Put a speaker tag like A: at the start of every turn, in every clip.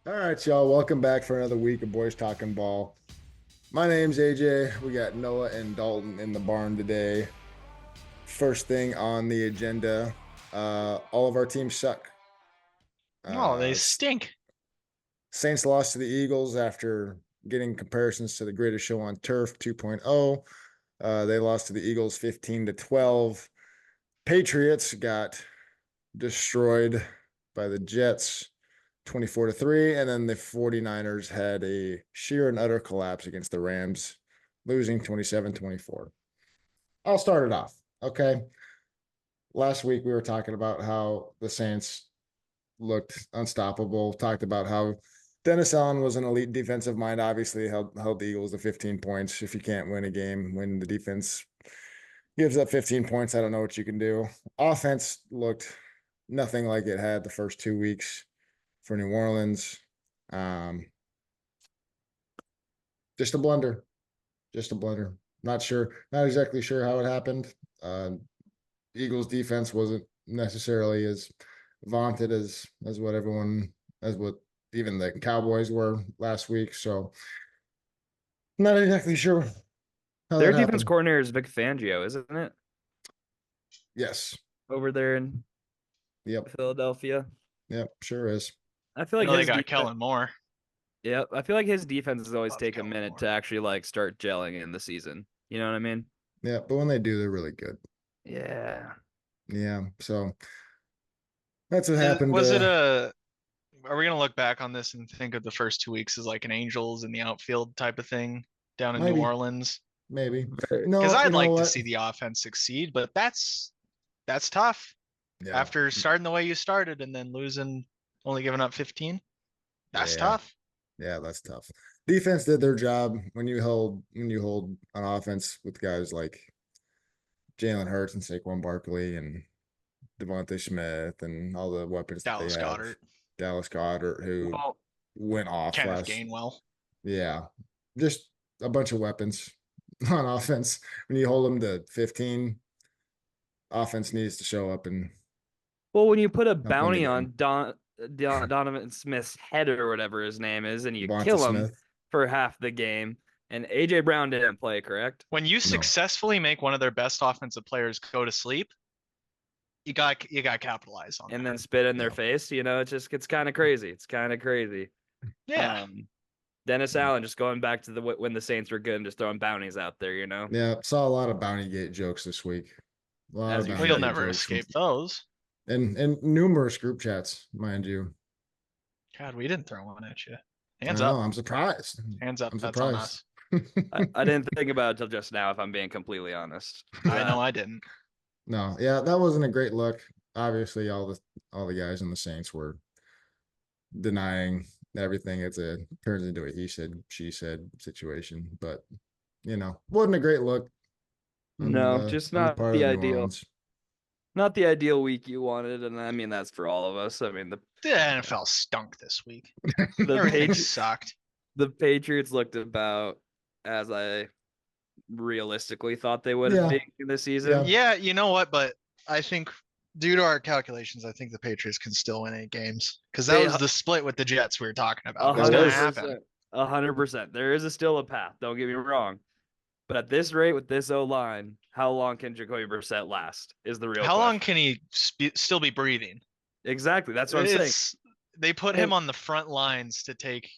A: All right, y'all. Welcome back for another week of Boys Talking Ball. My name's AJ. We got Noah and Dalton in the barn today. First thing on the agenda, all of our teams suck.
B: No, they
A: Uh,
B: stink.
A: Saints lost to the Eagles after getting comparisons to the greatest show on turf 2.0. They lost to the Eagles 15-12. Patriots got destroyed by the Jets 24-3. And then the 49ers had a sheer and utter collapse against the Rams, losing 27-24. I'll start it off. Okay. Last week we were talking about how the Saints looked unstoppable, talked about how Dennis Allen was an elite defensive mind, obviously held the Eagles to 15 points. If you can't win a game when the defense gives up 15 points, I don't know what you can do. Offense looked nothing like it had the first 2 weeks for New Orleans. Um, just a blunder, just a blunder. Not sure, not exactly sure how it happened. Eagles defense wasn't necessarily as vaunted as what everyone as what even the Cowboys were last week. So not exactly sure how
C: Their
A: that
C: defense
A: happened.
C: coordinator is Vic Fangio, isn't it?
A: Yes.
C: Over there in
A: Yep.
C: Philadelphia.
A: Yep. Sure is.
C: I feel
B: I
C: like
B: know they
C: his
B: got
C: defense.
B: Kellen Moore.
C: Yeah, I feel like his defenses always
B: Love
C: take a
B: Kellen
C: minute
B: Moore.
C: to actually like start gelling in the season. You know what I mean?
A: Yeah. But when they do, they're really good.
C: Yeah.
A: Yeah. So that's what
B: Is,
A: happened.
B: was it a? Are we gonna look back on this and think of the first 2 weeks as like an Angels in the outfield type of thing down in New
A: Maybe,
B: Orleans?
A: maybe.
B: Because
A: No, you
B: I'd
A: know
B: like to
A: what?
B: see the offense succeed, but that's tough.
A: Yeah.
B: After starting the way you started and then losing, only giving up 15, that's
A: Yeah.
B: tough.
A: Yeah, that's tough. Defense did their job when you hold an offense with guys like Jalen Hurts and Saquon Barkley and Devontae Smith and all the weapons that they
B: Dallas
A: have.
B: Goddard,
A: Dallas Goddard, who
C: Well,
A: went off
B: Kenneth
A: last.
B: Gainwell.
A: Yeah, just a bunch of weapons on offense. When you hold them to 15, offense needs to show up and
C: when you put a
A: help win the
C: bounty
A: game.
C: on Donovan Smith's head or whatever his name is, and you
A: Devonta
C: kill him
A: Smith,
C: for half the game, and AJ Brown didn't play, correct?
B: When you
A: no.
B: successfully make one of their best offensive players go to sleep, you got to capitalize on
C: And
B: that.
C: then spit in their
A: Yeah.
C: face, it just gets kind of crazy. It's kind of crazy.
B: Yeah.
C: Um, Dennis Allen just going back to the when the Saints were good and just throwing bounties out there.
A: Yeah, saw a lot of Bounty Gate jokes this week. A lot of
C: As you
B: Well,
A: Bounty
B: you'll
C: should.
A: Gate
B: never
A: jokes from
B: escape those.
A: and numerous group chats, mind you.
B: God, we didn't throw one at you.
A: I
B: Hands
A: know.
B: up.
A: I'm surprised.
B: Hands up.
A: I'm
B: That's on
A: surprised.
B: us.
C: I didn't think about it till just now, if I'm being completely honest.
B: I know I didn't.
A: No, yeah, that wasn't a great look. Obviously, all the guys in the Saints were denying everything. It turns into a he said, she said situation. But wasn't a great look
C: No, just
A: on the
C: not
A: part of
C: the
A: the New
C: ideal.
A: Orleans.
C: Not the ideal week you wanted, and I mean that's for all of us. I mean
B: The NFL stunk this week.
C: the
B: Everything
C: Patri-
B: sucked.
C: the Patriots looked about as I realistically thought they would
A: Yeah,
C: be this season.
A: yeah.
B: Yeah, you know what? But I think due to our calculations, I think the Patriots can still win 8 games because that
C: They
B: was the split with the Jets we were talking
C: a
B: about was
A: It
B: going to
C: hundred
A: was.
B: happen.
C: percent, 100%. There is still a path. Don't get me wrong, but at this rate with this O line, how long can Jacoby Brissett last? Is the real
B: How long
C: question.
B: can he still be breathing?
C: Exactly. That's what I'm saying.
B: It's they put him
C: And
B: on the front lines to take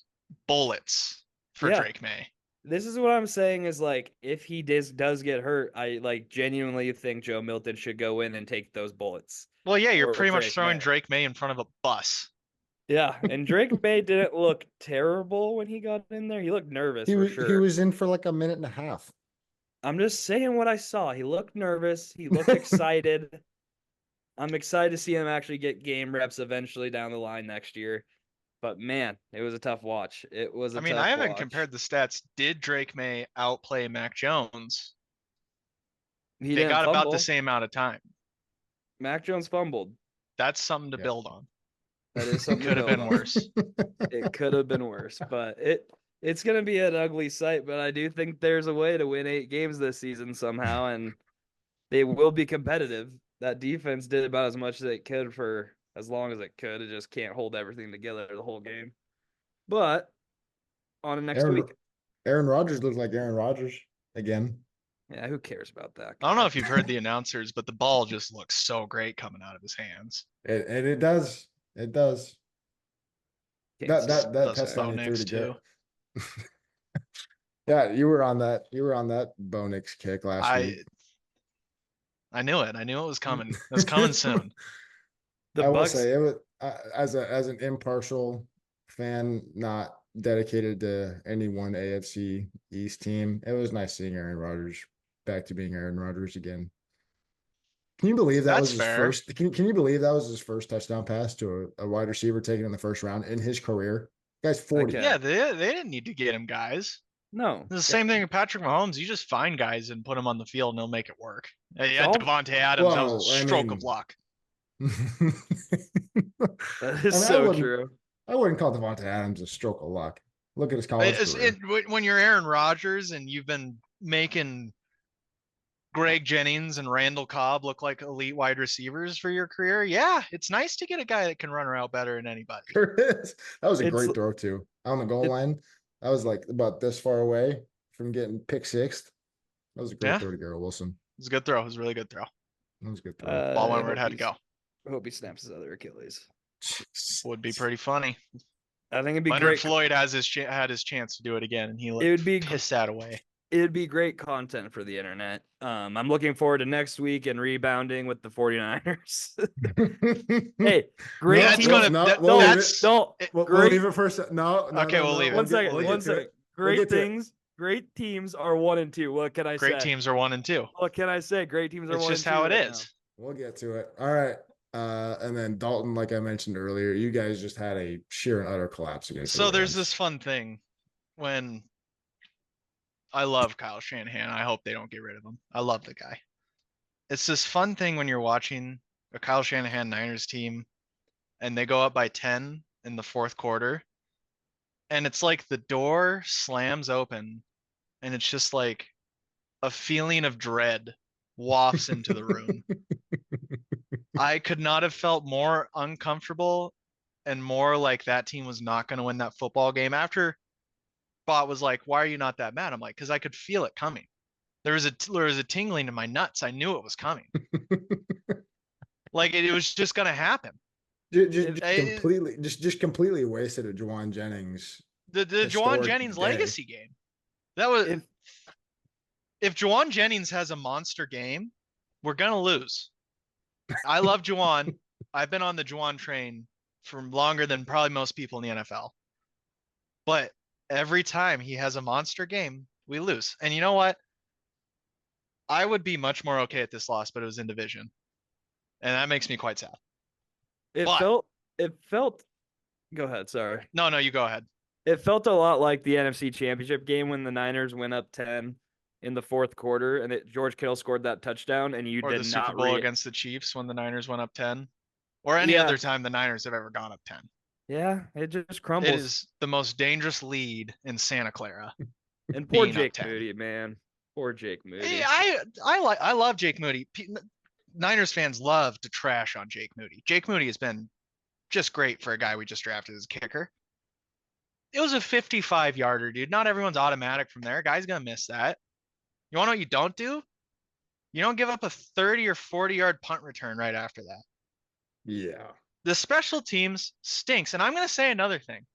B: bullets for
C: yeah,
B: Drake May.
C: this is what I'm saying is like if he does get hurt, I like genuinely think Joe Milton should go in and take those bullets
B: Well, yeah, you're
C: for
B: pretty much
C: Drake
B: throwing
C: May.
B: Drake May in front of a bus.
C: Yeah, and Drake May didn't look terrible when he got in there. He looked nervous for
A: He
C: sure.
A: was in for like a minute and a half.
C: I'm just saying what I saw. He looked nervous. He looked excited. I'm excited to see him actually get game reps eventually down the line next year. But man, it was a tough watch. It was
B: I
C: a
B: mean, I
C: tough
B: haven't
C: watch.
B: compared the stats. Did Drake May outplay Mac Jones?
C: He
B: They
C: didn't
B: got about the
C: fumble.
B: same amount of time.
C: Mac Jones fumbled.
B: That's something to
A: Yep.
B: build on.
C: That is something to
B: Could have
C: build
B: been
C: on.
B: worse.
C: It could have been worse, but it's gonna be an ugly sight. But I do think there's a way to win 8 games this season somehow, and they will be competitive. That defense did about as much as it could for as long as it could. It just can't hold everything together the whole game. But on to next
A: Aaron,
C: week.
A: Aaron Rodgers looks like Aaron Rodgers again.
C: Yeah, who cares about that?
B: I don't know
C: guy?
B: if you've heard the announcers, but the ball just looks so great coming out of his hands.
A: It does. It does.
C: Kansas
A: That
B: Does
A: touchdown he threw
B: Bo
A: to
B: Nix too.
A: Garrett. Yeah, you were on that. You were on that Bo Nix kick last week.
B: I knew it. I knew it was coming. It was coming soon.
C: The
A: I will
C: Bucks.
A: say it was as an impartial fan, not dedicated to any one AFC East team. It was nice seeing Aaron Rodgers back to being Aaron Rodgers again. Can you believe that was
B: That's
A: his
B: fair.
A: first? Can you believe that was his first touchdown pass to a wide receiver taken in the first round in his career? Guy's 40.
C: Okay.
B: Yeah, they didn't need to get him, guys.
C: No.
B: It's the same thing with Patrick Mahomes. You just find guys and put them on the field and they'll make it work. Yeah,
C: All-
B: Devontae Adams, that was a
A: Well, I
B: stroke
A: mean-
B: of luck.
C: That is
A: I
C: so
A: wouldn't-
C: true.
A: I wouldn't call Devontae Adams a stroke of luck. Look at his college career.
B: When you're Aaron Rodgers and you've been making Greg Jennings and Randall Cobb look like elite wide receivers for your career, yeah, it's nice to get a guy that can run around better than anybody.
A: There is. That was a
C: It's-
A: great throw too. On the goal
C: it-
A: line. I was like about this far away from getting pick sixth. That was a great
B: Yeah.
A: throw to Garrett Wilson.
B: It was a good throw. It was a really good throw.
A: That was a good throw.
B: Ball
C: I
B: went where it
C: hope
B: had to
C: he's-
B: go.
C: I hope he snaps his other Achilles.
B: Would be pretty funny.
C: I think it'd be
B: Leonard
C: great.
B: Floyd has had his chance to do it again, and he
C: It would be
B: pissed that away.
C: It'd be great content for the internet. I'm looking forward to next week and rebounding with the 49ers. Hey, great
B: That's
C: teams.
B: gonna-
A: No,
B: that-
A: we'll leave
B: that's-
A: it.
C: Don't.
A: We'll
C: Great.
A: leave it for a second. No,
B: Okay, we'll leave it.
C: One
A: get-
C: second.
A: we'll get
C: One
A: to
C: second.
A: it.
C: Great
A: get to it.
C: things. Great teams are 1 and 2. What can I say?
B: Great teams are 1 and 2.
C: What can I say? Great teams are
B: It's
C: 1
B: just
C: and 2
B: how it
C: right
B: is.
A: We'll get to it. All right. And then Dalton, like I mentioned earlier, you guys just had a sheer and utter collapse against. the
B: So there's
A: Rams.
B: this fun thing when I love Kyle Shanahan. I hope they don't get rid of him. I love the guy. It's this fun thing when you're watching a Kyle Shanahan Niners team and they go up by 10 in the fourth quarter. And it's like the door slams open and it's just like a feeling of dread wafts into the room. I could not have felt more uncomfortable and more like that team was not going to win that football game. After Bot was like, "Why are you not that mad?" I'm like, "Because I could feel it coming. There was a tingling in my nuts. I knew it was coming. Like it was just going to happen."
A: Just completely wasted a Juwan Jennings.
B: The
A: Historic
B: Juwan Jennings
A: day.
B: legacy game. That was
C: If-
B: if Juwan Jennings has a monster game, we're gonna lose. I love Juwan. I've been on the Juwan train for longer than probably most people in the NFL. But every time he has a monster game, we lose. And you know what? I would be much more okay at this loss, but it was in division. And that makes me quite sad.
C: It
B: But-
C: felt. Go ahead. Sorry.
B: No, you go ahead.
C: It felt a lot like the NFC Championship game when the Niners went up 10 in the fourth quarter, and George Kittle scored that touchdown, and you
B: Or
C: did
B: the
C: not
B: Super Bowl against the Chiefs when the Niners went up 10. Or any
C: Yeah.
B: other time the Niners have ever gone up 10.
C: Yeah, it just crumbles.
B: It is the most dangerous lead in Santa Clara.
C: And poor
B: being up
C: Jake
B: 10.
C: Moody, man. Poor Jake Moody.
B: Hey, I love Jake Moody. Niners fans love to trash on Jake Moody. Jake Moody has been just great for a guy we just drafted as a kicker. It was a 55-yarder, dude. Not everyone's automatic from there. Guy's gonna miss that. You want to know what you don't do? You don't give up a 30 or 40-yard punt return right after that.
A: Yeah.
B: The special teams stinks. And I'm going to say another thing.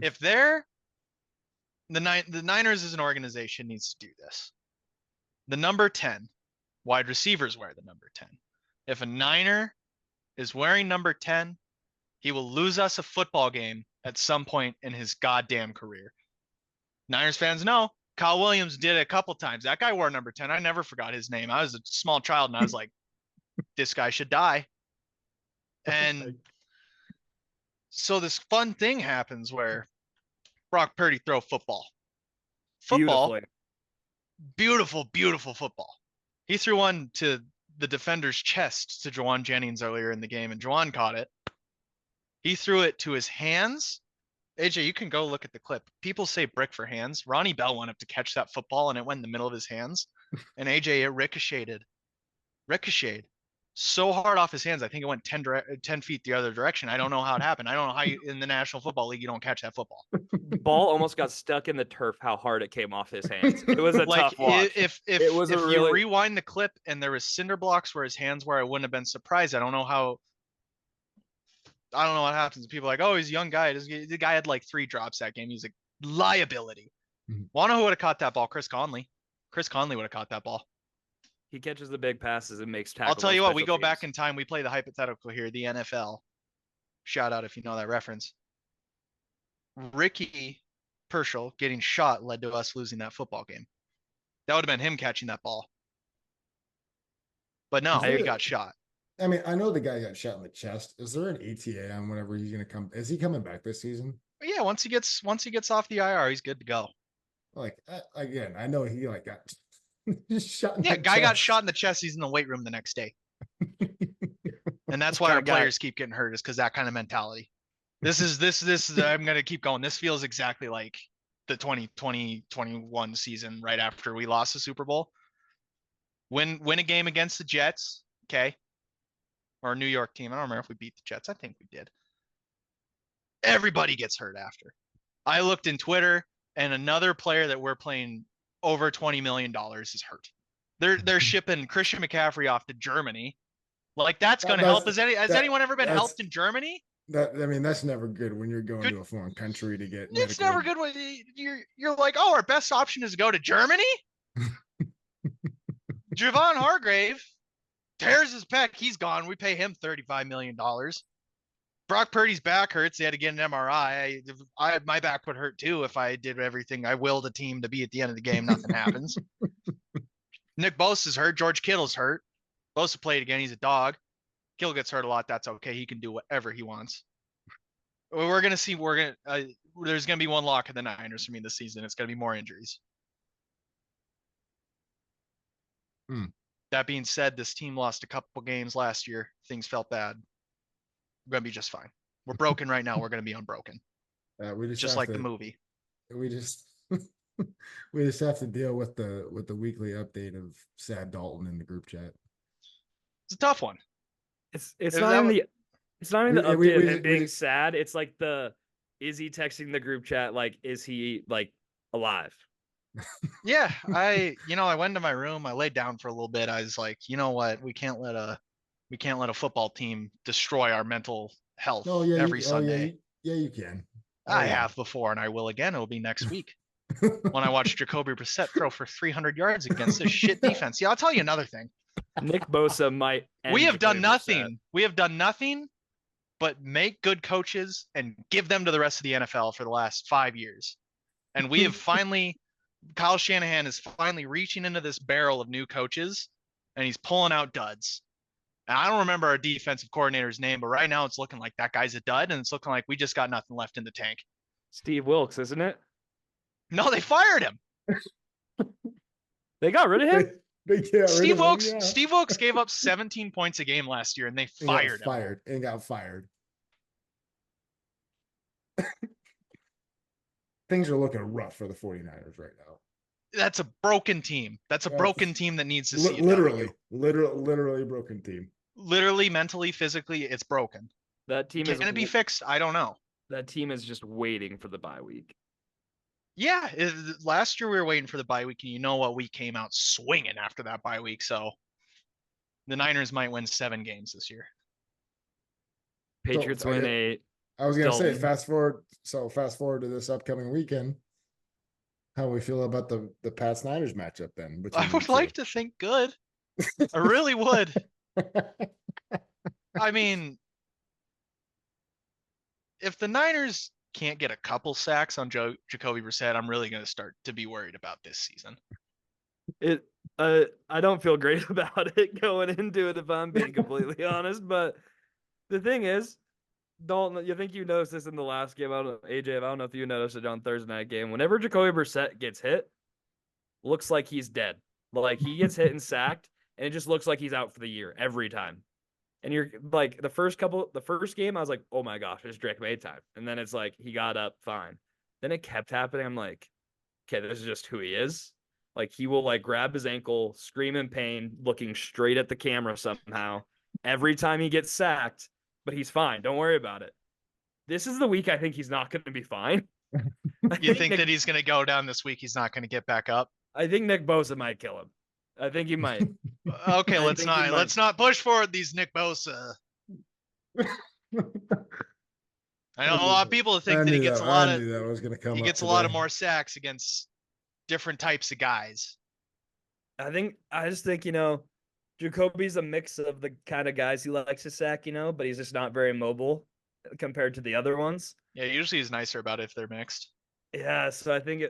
B: If they're the Niners as an organization needs to do this. The number 10, wide receivers wear the number 10. If a Niner is wearing number 10, he will lose us a football game at some point in his goddamn career. Niners fans know Kyle Williams did it a couple times. That guy wore number 10. I never forgot his name. I was a small child and I was like, this guy should die. And so this fun thing happens where Brock Purdy throw football.
C: Beautifully.
B: Beautiful, beautiful football. He threw one to the defender's chest to Juwan Jennings earlier in the game, and Juwan caught it. He threw it to his hands. AJ, you can go look at the clip. People say brick for hands. Ronnie Bell went up to catch that football, and it went in the middle of his hands. And AJ, it ricocheted. so hard off his hands. I think it went 10 feet the other direction. I don't know how it happened. I don't know how in the National Football League you don't catch that football.
C: Ball almost got stuck in the turf. How hard it came off his hands. It was a
B: Like
C: tough watch.
B: if
C: It was
B: if
C: a
B: you
C: really
B: rewind the clip and there was cinder blocks where his hands were, I wouldn't have been surprised. I don't know what happens. People are like, oh, he's a young guy. The guy had like 3 drops that game. He's a liability. Wanna who would have caught that ball? Chris Conley. Chris Conley would have caught that ball.
C: he catches the big passes and makes tackles.
B: I'll tell you
C: on
B: what, we
C: special
B: go back
C: teams.
B: in time. We play the hypothetical here, the NFL. Shout out if you know that reference. Ricky Pershall getting shot led to us losing that football game. That would have been him catching that ball. But no, he got shot.
A: I mean, I know the guy got shot in the chest. Is there an ETA on whenever he's going to come? Is he coming back this season?
B: But yeah, once he gets off the IR, he's good to go.
A: Like again, I know he like got shot. In
B: Yeah,
A: the
B: guy
A: chest.
B: got shot in the chest. He's in the weight room the next day. And that's why our players keep getting hurt, is because that kind of mentality. This is I'm gonna keep going. This feels exactly like the 2021 season right after we lost the Super Bowl. Win a game against the Jets, okay? Or a New York team. I don't remember if we beat the Jets. I think we did. Everybody gets hurt after. I looked in Twitter, and another player that we're playing over $20 million is hurt. They're shipping Christian McCaffrey off to Germany. Like, that's going to help. Has anyone ever been helped in Germany?
A: That's never good when you're going to a foreign country to get.
B: It's never good when you're like, oh, our best option is to go to Germany. Javon Hargrave tears his pec. He's gone. We pay him $35 million. Brock Purdy's back hurts. They had to get an MRI. My back would hurt too if I did everything. I willed a team to be at the end of the game. Nothing happens. Nick Bosa's hurt. George Kittle's hurt. Bosa played again. He's a dog. Kittle gets hurt a lot. That's okay. He can do whatever he wants. We're gonna see. There's gonna be one lock in the Niners for me this season. It's gonna be more injuries. That being said, this team lost a couple games last year. Things felt bad. We're gonna be just fine. We're broken right now. We're gonna be unbroken.
A: We just
B: like the movie.
A: We just we just have to deal with the weekly update of Sad Dalton in the group chat.
B: It's a tough one.
C: It's not even the update of him being sad. It's like is he texting the group chat? Like, is he like alive?
B: Yeah, I went to my room. I laid down for a little bit. I was like, you know what? We can't let a football team destroy our mental health every Sunday.
A: You can.
B: I have before, and I will again. It'll be next week when I watch Jacoby Brissett throw for 300 yards against this shit defense. Yeah, I'll tell you another thing.
C: Nick Bosa might.
B: We have done nothing. We have done nothing but make good coaches and give them to the rest of the NFL for the last 5 years. And we have finally, Kyle Shanahan is finally reaching into this barrel of new coaches, and he's pulling out duds. And I don't remember our defensive coordinator's name, but right now it's looking like that guy's a dud, and it's looking like we just got nothing left in the tank.
C: Steve Wilkes, isn't it?
B: No, they fired him.
C: They got rid of him?
B: Steve Wilkes gave up 17 points a game last year, and they fired him.
A: Got fired. Things are looking rough for the 49ers right now.
B: That's a broken team. That's a broken team that needs to see
A: literally broken team.
B: Literally, mentally, physically, it's broken.
C: That team
B: Can it be fixed? I don't know.
C: That team is just waiting for the bye week.
B: Yeah, last year we were waiting for the bye week, and you know what? We came out swinging after that bye week. So the Niners might win 7 games this year.
C: Patriots win 8.
A: I was gonna say fast forward to this upcoming weekend. How we feel about the Pats Niners matchup then?
B: I would like to think good. I really would. I mean, if the Niners can't get a couple sacks on Jacoby Brissett, I'm really going to start to be worried about this season.
C: I don't feel great about it going into it, if I'm being completely honest. But the thing is, Dalton, you think you noticed this in the last game? I don't know, AJ, I don't know if you noticed it on Thursday night game. Whenever Jacoby Brissett gets hit, looks like he's dead. Like, he gets hit and sacked, and it just looks like he's out for the year every time. And you're like, the first game, I was like, oh my gosh, it's Drake May time. And then it's like, he got up fine. Then it kept happening. I'm like, okay, this is just who he is. Like, he will like grab his ankle, scream in pain, looking straight at the camera somehow, every time he gets sacked, but he's fine. Don't worry about it. This is the week I think he's not going to be fine.
B: You think that he's going to go down this week? He's not going to get back up.
C: I think Nick Bosa might kill him. I think he might.
B: Okay,
C: I
B: let's
C: think he
B: not
C: might.
B: let's not push forward these Nick Bosa. I know a lot of people think that he gets a lot
A: I
B: of
A: knew that was gonna come
B: he
A: up
B: gets a lot of
A: today.
B: more sacks against different types of guys.
C: I just think, Jacoby's a mix of the kind of guys he likes to sack, but he's just not very mobile compared to the other ones.
B: Yeah, usually he's nicer about it if they're mixed.
C: Yeah, so I think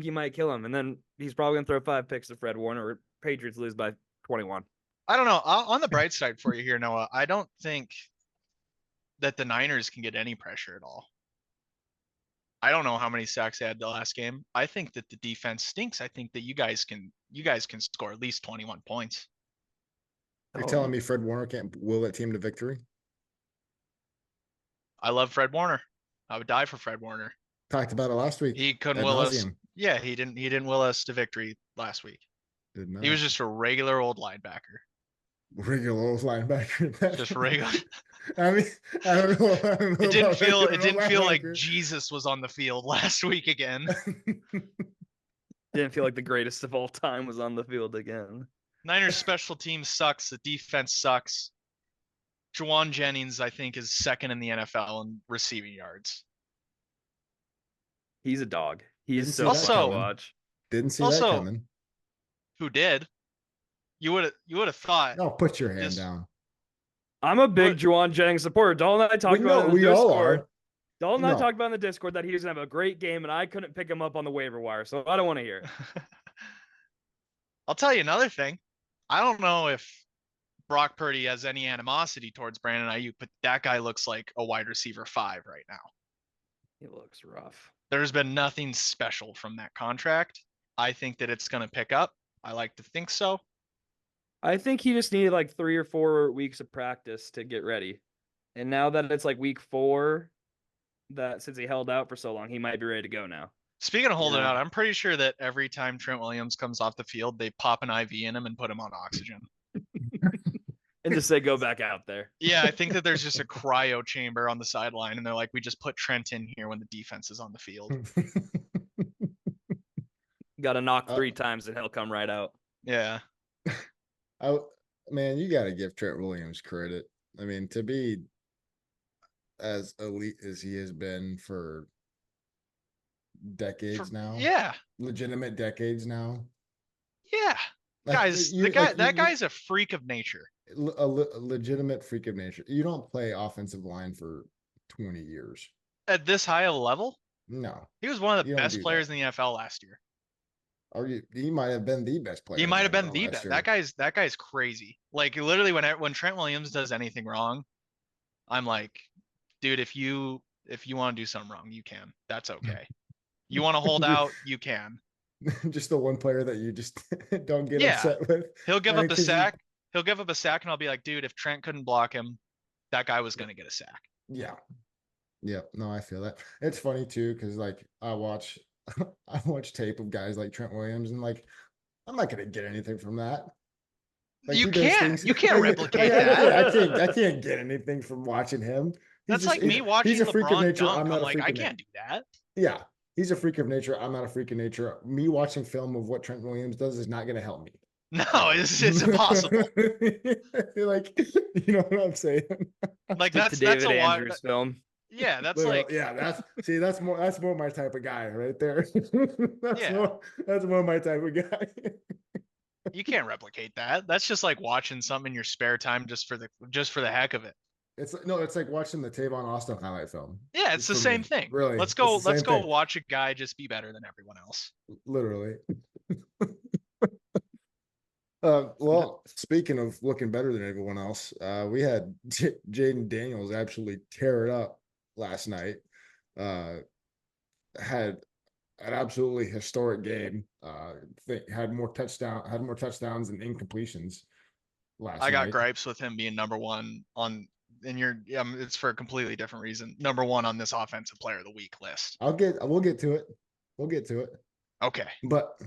C: he might kill him, and then he's probably gonna throw 5 picks to Fred Warner. Or Patriots lose by 21.
B: I don't know. On the bright side for you here, Noah, I don't think that the Niners can get any pressure at all. I don't know how many sacks they had the last game. I think that the defense stinks. I think that you guys can score at least 21 points.
A: You're telling me Fred Warner can't will that team to victory?
B: I love Fred Warner. I would die for Fred Warner.
A: Talked about it last week.
B: He couldn't
A: ad
B: will us.
A: nauseam.
B: Yeah, he didn't will us to victory last week.
A: Did not.
B: He was just a regular old linebacker.
A: regular old linebacker.
B: Just regular.
A: I mean, I don't know.
B: It didn't feel like
A: linebacker.
B: Jesus was on the field last week again.
C: Didn't feel like the greatest of all time was on the field again.
B: Niners special team sucks. The defense sucks. Juwan Jennings, I think, is second in the NFL in receiving yards.
C: He's a dog. He's
A: Didn't
C: so
A: see that
C: fun to
B: coming.
C: watch.
A: Didn't see
B: Also-
A: that coming.
B: Who did? You would have thought.
A: No, put your hand
B: This-
A: down.
C: I'm a big
B: What-
C: Juwan Jennings supporter. Dalton and I talked
A: We
C: about it in the
A: we all
C: Discord.
A: are.
C: Dalton and I
A: No.
C: talked about in the Discord that he was gonna have a great game, and I couldn't pick him up on the waiver wire, so I don't want to hear it.
B: I'll tell you another thing. I don't know if Brock Purdy has any animosity towards Brandon Ayuk, but that guy looks like a wide receiver 5 right now.
C: He looks rough.
B: There's been nothing special from that contract. I think that it's going to pick up. I like to think so.
C: I think he just needed like 3 or 4 weeks of practice to get ready. And now that it's like week 4, that since he held out for so long, he might be ready to go now.
B: Speaking of holding
C: Yeah.
B: out, I'm pretty sure that every time Trent Williams comes off the field, they pop an IV in him and put him on oxygen.
C: And just say go back out there.
B: Yeah, I think that there's just a cryo chamber on the sideline, and they're like, we just put Trent in here when the defense is on the field.
C: Got to knock 3 times and he'll come right out.
B: Yeah.
A: Man, you got to give Trent Williams credit. I mean, to be as elite as he has been for decades now.
B: Yeah.
A: Legitimate decades now.
B: Yeah.
A: Like,
B: Guys,
A: you-
B: that
A: like, you-
B: guy's a freak of nature.
A: a legitimate freak of nature. You don't play offensive line for 20 years.
B: At this high of a level,
A: No.
B: he was one of the
A: You don't
B: best
A: do
B: players
A: that.
B: in the NFL last year.
A: Or he might have been the best player.
B: He
A: in
B: might have been
A: NFL
B: the
A: last
B: best.
A: year.
B: That guy's crazy. Like literally when Trent Williams does anything wrong, I'm like, dude, if you want to do something wrong, you can. That's okay. You want to hold out, you can.
A: Just the one player that you just don't get
B: Yeah.
A: upset with.
B: He'll give
A: I mean,
B: up a
A: 'cause
B: sack. He'll give up a sack, and I'll be like, dude, if Trent couldn't block him, that guy was gonna get a sack.
A: Yeah. Yeah. No, I feel that. It's funny too, because like I watch tape of guys like Trent Williams, and like I'm not gonna get anything from that. Like,
B: You
A: he does
B: can't.
A: things-
B: You can't
A: like,
B: replicate
A: I can't get anything from watching him.
B: That's like me watching
A: he's a freak of
B: LeBron
A: nature.
B: dunk.
A: I'm not
B: I'm
A: a
B: like,
A: freak
B: I
A: of nature.
B: can't do that.
A: Yeah. He's a freak of nature. I'm not a freak of nature. Me watching film of what Trent Williams does is not gonna help me.
B: No, it's impossible.
A: Like, you know what I'm saying?
B: Like
C: Stick
B: that's
C: to David
B: a lot.
C: Andrews film.
B: Yeah, that's
A: Literally,
B: like
A: yeah, that's more my type of guy right there.
B: Yeah.
A: That's more my type of guy.
B: you can't replicate that. That's just like watching something in your spare time just for the heck of it.
A: It's like watching the Tavon Austin highlight film.
B: Yeah, it's the
A: For
B: same
A: me,
B: thing.
A: really.
B: Let's
A: It's
B: go.
A: the same
B: Let's go
A: thing.
B: watch a guy just be better than everyone else.
A: Literally. Well, speaking of looking better than everyone else, we had Jaden Daniels absolutely tear it up last night. Had an absolutely historic game. Had more touchdowns and incompletions last
B: I got
A: night.
B: gripes with him being number one on. And it's for a completely different reason. Number one on this offensive player of the week list.
A: We'll get to it. We'll get to it.
B: Okay.
A: But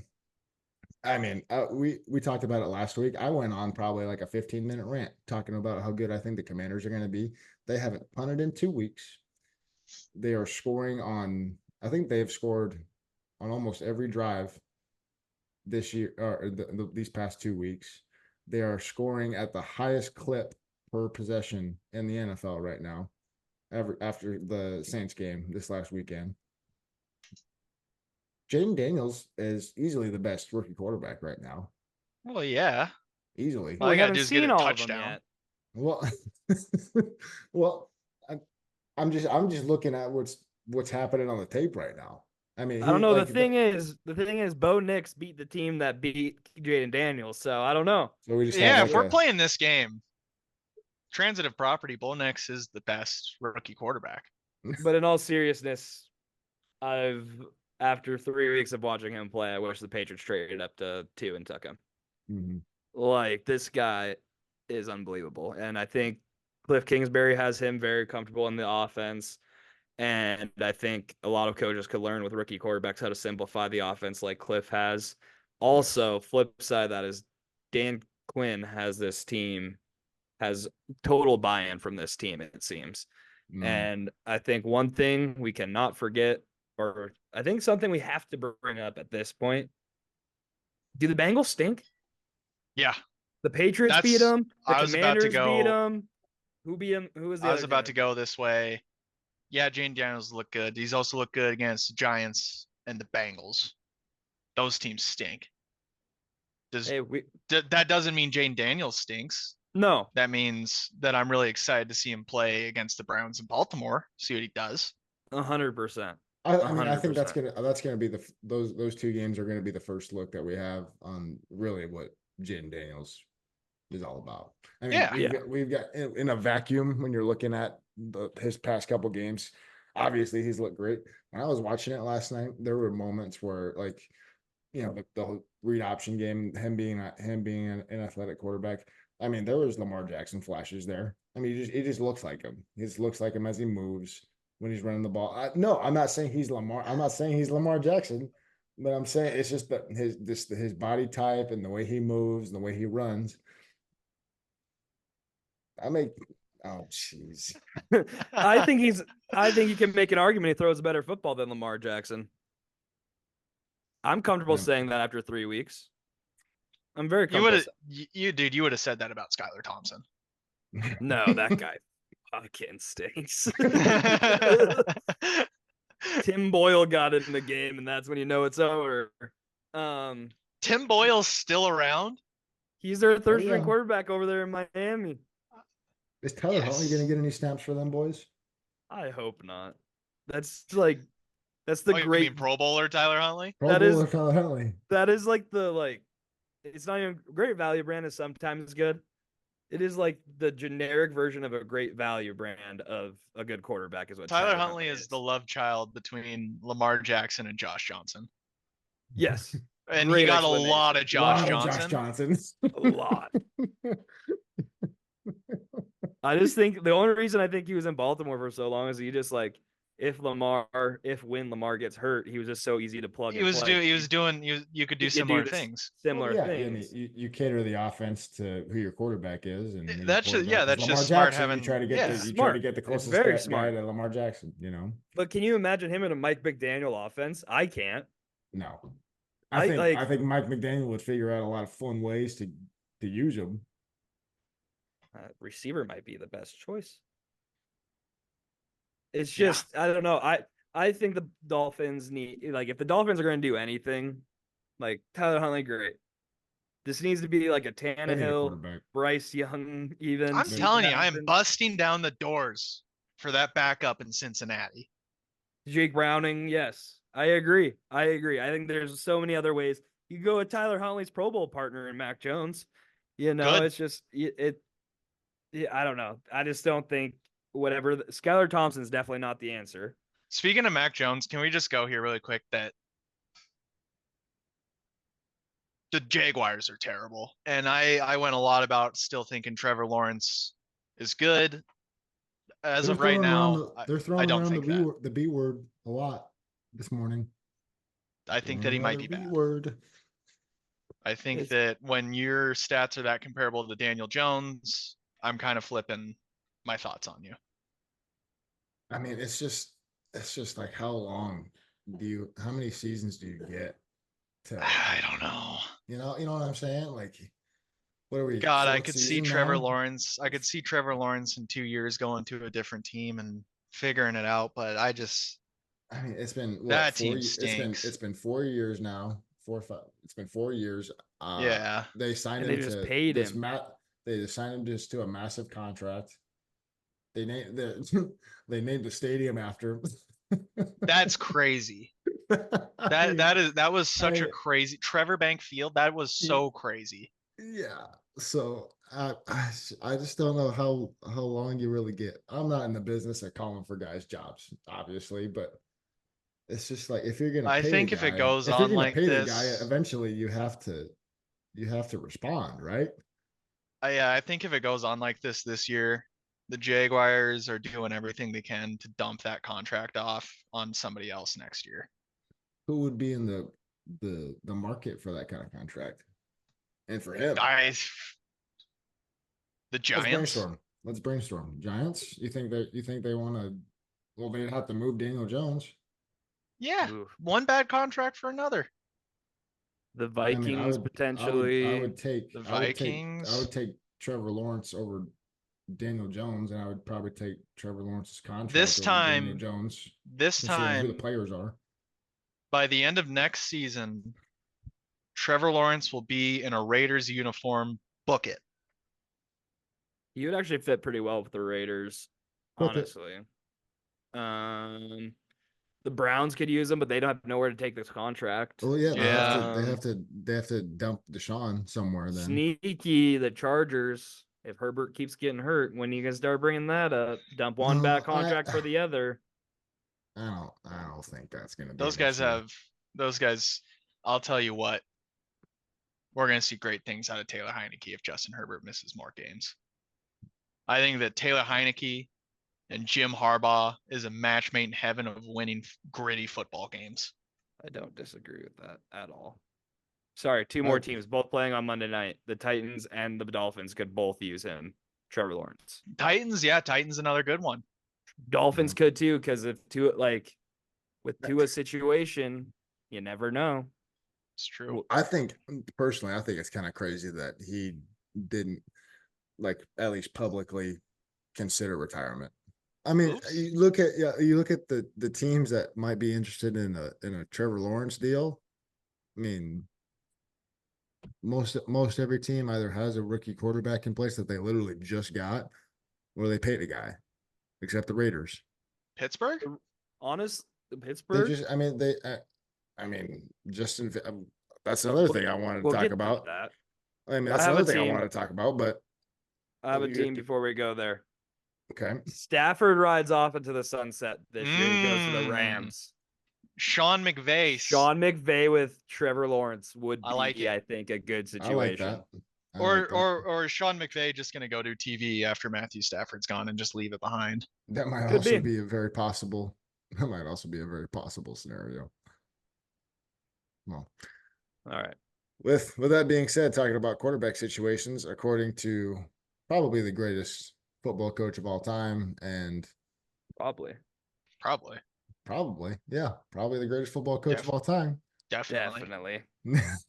A: I mean, we talked about it last week. I went on probably like a 15-minute rant talking about how good I think the Commanders are going to be. They haven't punted in 2 weeks. They are scoring on. I think they've scored on almost every drive this year or these past 2 weeks. They are scoring at the highest clip per possession in the NFL right now. After the Saints game this last weekend. Jaden Daniels is easily the best rookie quarterback right now.
B: Well, yeah.
A: Easily.
B: All
C: we
B: you gotta
C: haven't
B: do is get
C: seen
B: a
C: all of them
B: touchdown.
C: yet.
A: Well, well, I'm just looking at what's happening on the tape right now. I mean,
C: I don't know.
A: like
C: The thing is, Bo Nix beat the team that beat Jaden Daniels. So I don't know.
A: so we just
B: Yeah,
A: have
B: if
A: like
B: we're playing this game, transitive property, Bo Nix is the best rookie quarterback.
C: But in all seriousness, after 3 weeks of watching him play, I wish the Patriots traded up to 2 and took him.
A: Mhm.
C: Like, this guy is unbelievable. And I think Cliff Kingsbury has him very comfortable in the offense. And I think a lot of coaches could learn with rookie quarterbacks how to simplify the offense like Cliff has. Also, flip side of that is Dan Quinn has total buy-in from this team, it seems. And I think one thing we cannot forget, or I think something we have to bring up at this point, do the Bengals stink?
B: Yeah.
C: The Patriots beat them. The
B: I was about to
C: Commanders beat
B: go.
C: them. Who beat them? Who was the
B: I
C: other
B: was about
C: team?
B: to go this way. Yeah, Jane Daniels looked good. He's also looked good against the Giants and the Bengals. Those teams stink. That doesn't mean Jane Daniels stinks.
C: No.
B: That means that I'm really excited to see him play against the Browns in Baltimore. See what he does.
C: 100%.
A: I mean, I think that's gonna be those 2 games are gonna be the first look that we have on really what Jaden Daniels is all about. I mean,
B: Yeah.
A: we've got in a vacuum when you're looking at his past couple games. Obviously, he's looked great. When I was watching it last night, there were moments where, like, the read option game, him being an athletic quarterback. I mean, there was Lamar Jackson flashes there. I mean, it just looks like him. He just looks like him as he moves when he's running the ball. No, I'm not saying he's Lamar. I'm not saying he's Lamar Jackson, but I'm saying it's just that his body type and the way he moves and the way he runs. Oh, jeez.
C: I think you can make an argument he throws a better football than Lamar Jackson. I'm comfortable saying that after 3 weeks. I'm very comfortable.
B: You would have said that about Skylar Thompson.
C: No, that guy fucking stinks. Tim Boyle got it in the game, and that's when you know it's over.
B: Tim Boyle's still around?
C: He's their third string quarterback over there in Miami.
A: Is Tyler Huntley going to get any snaps for them boys?
C: I hope not. That's the great.
B: You mean Pro Bowler Tyler Huntley?
A: Pro Bowler Tyler Huntley.
C: That is it's not even great value brand is sometimes good. It is like the generic version of a great value brand of a good quarterback is what
B: Tyler Huntley is the love child between Lamar Jackson and Josh Johnson.
C: Yes.
B: And he got a lot of Josh Johnson.
C: A lot. I just think the only reason I think he was in Baltimore for so long is he just like when Lamar gets hurt, he was just so easy to plug. You
B: could do similar things.
A: You cater the offense to who your quarterback is, and
B: that's just
A: Lamar
B: smart
A: Jackson,
B: having.
A: You try to get the closest guy to Lamar Jackson.
C: But can you imagine him in a Mike McDaniel offense? I can't.
A: No, I think Mike McDaniel would figure out a lot of fun ways to use him.
C: Receiver might be the best choice. It's just I don't know. I think the Dolphins need if the Dolphins are going to do anything, like Tyler Huntley, great. This needs to be like a Tannehill, Bryce Young, even.
B: I'm telling you, I am busting down the doors for that backup in Cincinnati.
C: Jake Browning, yes, I agree. I think there's so many other ways. You go with Tyler Huntley's Pro Bowl partner in Mac Jones. It's just I don't know. I just don't think Skylar Thompson's definitely not the answer.
B: Speaking of Mac Jones, can we just go here really quick that the Jaguars are terrible. And I went a lot about still thinking Trevor Lawrence is good. As of right now,
A: they're throwing around the B word a lot this morning.
B: I think that he might be bad.
A: Word.
B: I think
C: It's-
B: that when your stats are that comparable to Daniel Jones, I'm kind of flipping my thoughts on you.
A: I mean, it's just like how many seasons do you get to,
B: I don't know.
A: you know what I'm saying? Like, what are we,
B: God, I
A: fourth
B: could see
A: season
B: Trevor
A: now?
B: Lawrence. I could see Trevor Lawrence in 2 years going to a different team and figuring it out. But
A: I mean, it's been what,
B: that team
A: it's
B: stinks.
A: been 4 years now, 4 or 5. It's been 4 years.
B: Yeah,
A: They signed
C: And
A: him
C: they just
A: to
C: paid
A: this
C: him.
A: they just signed him just to a massive contract. They named they named the stadium after him.
B: that's crazy.
A: I mean,
B: That was such a
A: I-
B: crazy Trevor Bank Field. That was so crazy.
A: yeah. So I just don't know how long you really get. I'm not in the business of calling for guys' jobs, obviously, but it's just like if you're gonna
B: I
A: pay the
B: think if it
A: guy,
B: goes on like this,
A: eventually you have to respond, right?
B: I think if it goes on like this year, the Jaguars are doing everything they can to dump that contract off on somebody else next year.
A: Who would be in the market for that kind of contract? And for him,
B: The
A: let's
B: Giants.
A: brainstorm. Let's brainstorm. Giants? You think they want to? Well, they'd have to move Daniel Jones.
B: Yeah,
C: Oof.
B: one bad contract for another.
C: The
A: I mean,
C: Vikings potentially.
B: The
A: I would
B: Vikings.
A: take Trevor Lawrence over Daniel Jones, and I would probably take Trevor Lawrence's contract
B: This
A: over Daniel
B: time,
A: Jones,
B: this
A: considering who the
B: time,
A: players are.
B: by the end of next season, Trevor Lawrence will be in a Raiders uniform. Book it.
C: He would actually fit pretty well with the Raiders,
A: Book it.
C: honestly. The Browns could use him, but they don't have nowhere to take this contract.
A: Well, yeah,
B: Yeah.
A: they have to dump Deshaun somewhere. Then
C: Sneaky, the Chargers. If Herbert keeps getting hurt, when you gonna start bringing that up? Dump one
A: no,
C: back contract for the other.
A: I don't think that's going to be
B: Those
A: an
B: guys
A: issue.
B: those guys, I'll tell you what, we're going to see great things out of Taylor Heineke if Justin Herbert misses more games. I think that Taylor Heineke and Jim Harbaugh is a match made in heaven of winning gritty football games.
C: I don't disagree with that at all. Sorry, two more teams, both playing on Monday night. The Titans and the Dolphins could both use him. Trevor Lawrence.
B: Titans another good one.
C: Dolphins could too, because if with Tua's situation, you never know.
B: It's true.
A: I think personally, I think it's kind of crazy that he didn't at least publicly consider retirement. I mean, you look at the teams that might be interested in a Trevor Lawrence deal. I mean, most every team either has a rookie quarterback in place that they literally just got, or they paid a guy, except the Raiders.
B: Pittsburgh?
C: Pittsburgh.
A: Justin. That's another thing I wanted to talk about.
C: That.
A: I mean, that's another thing I wanted to talk about. But
C: I have a team before we go there.
A: Okay.
C: Stafford rides off into the sunset this year. He goes to the Rams.
B: Sean
C: McVay with Trevor Lawrence would be, I think, a good situation.
A: I like that.
B: Or is Sean McVay just going to go to TV after Matthew Stafford's gone and just leave it behind?
A: That might also be a very possible. That might also be a very possible scenario. Well,
C: all right.
A: With that being said, talking about quarterback situations, according to probably the greatest football coach of all time, and
C: probably,
A: yeah, probably the greatest football coach of all time.
C: Definitely.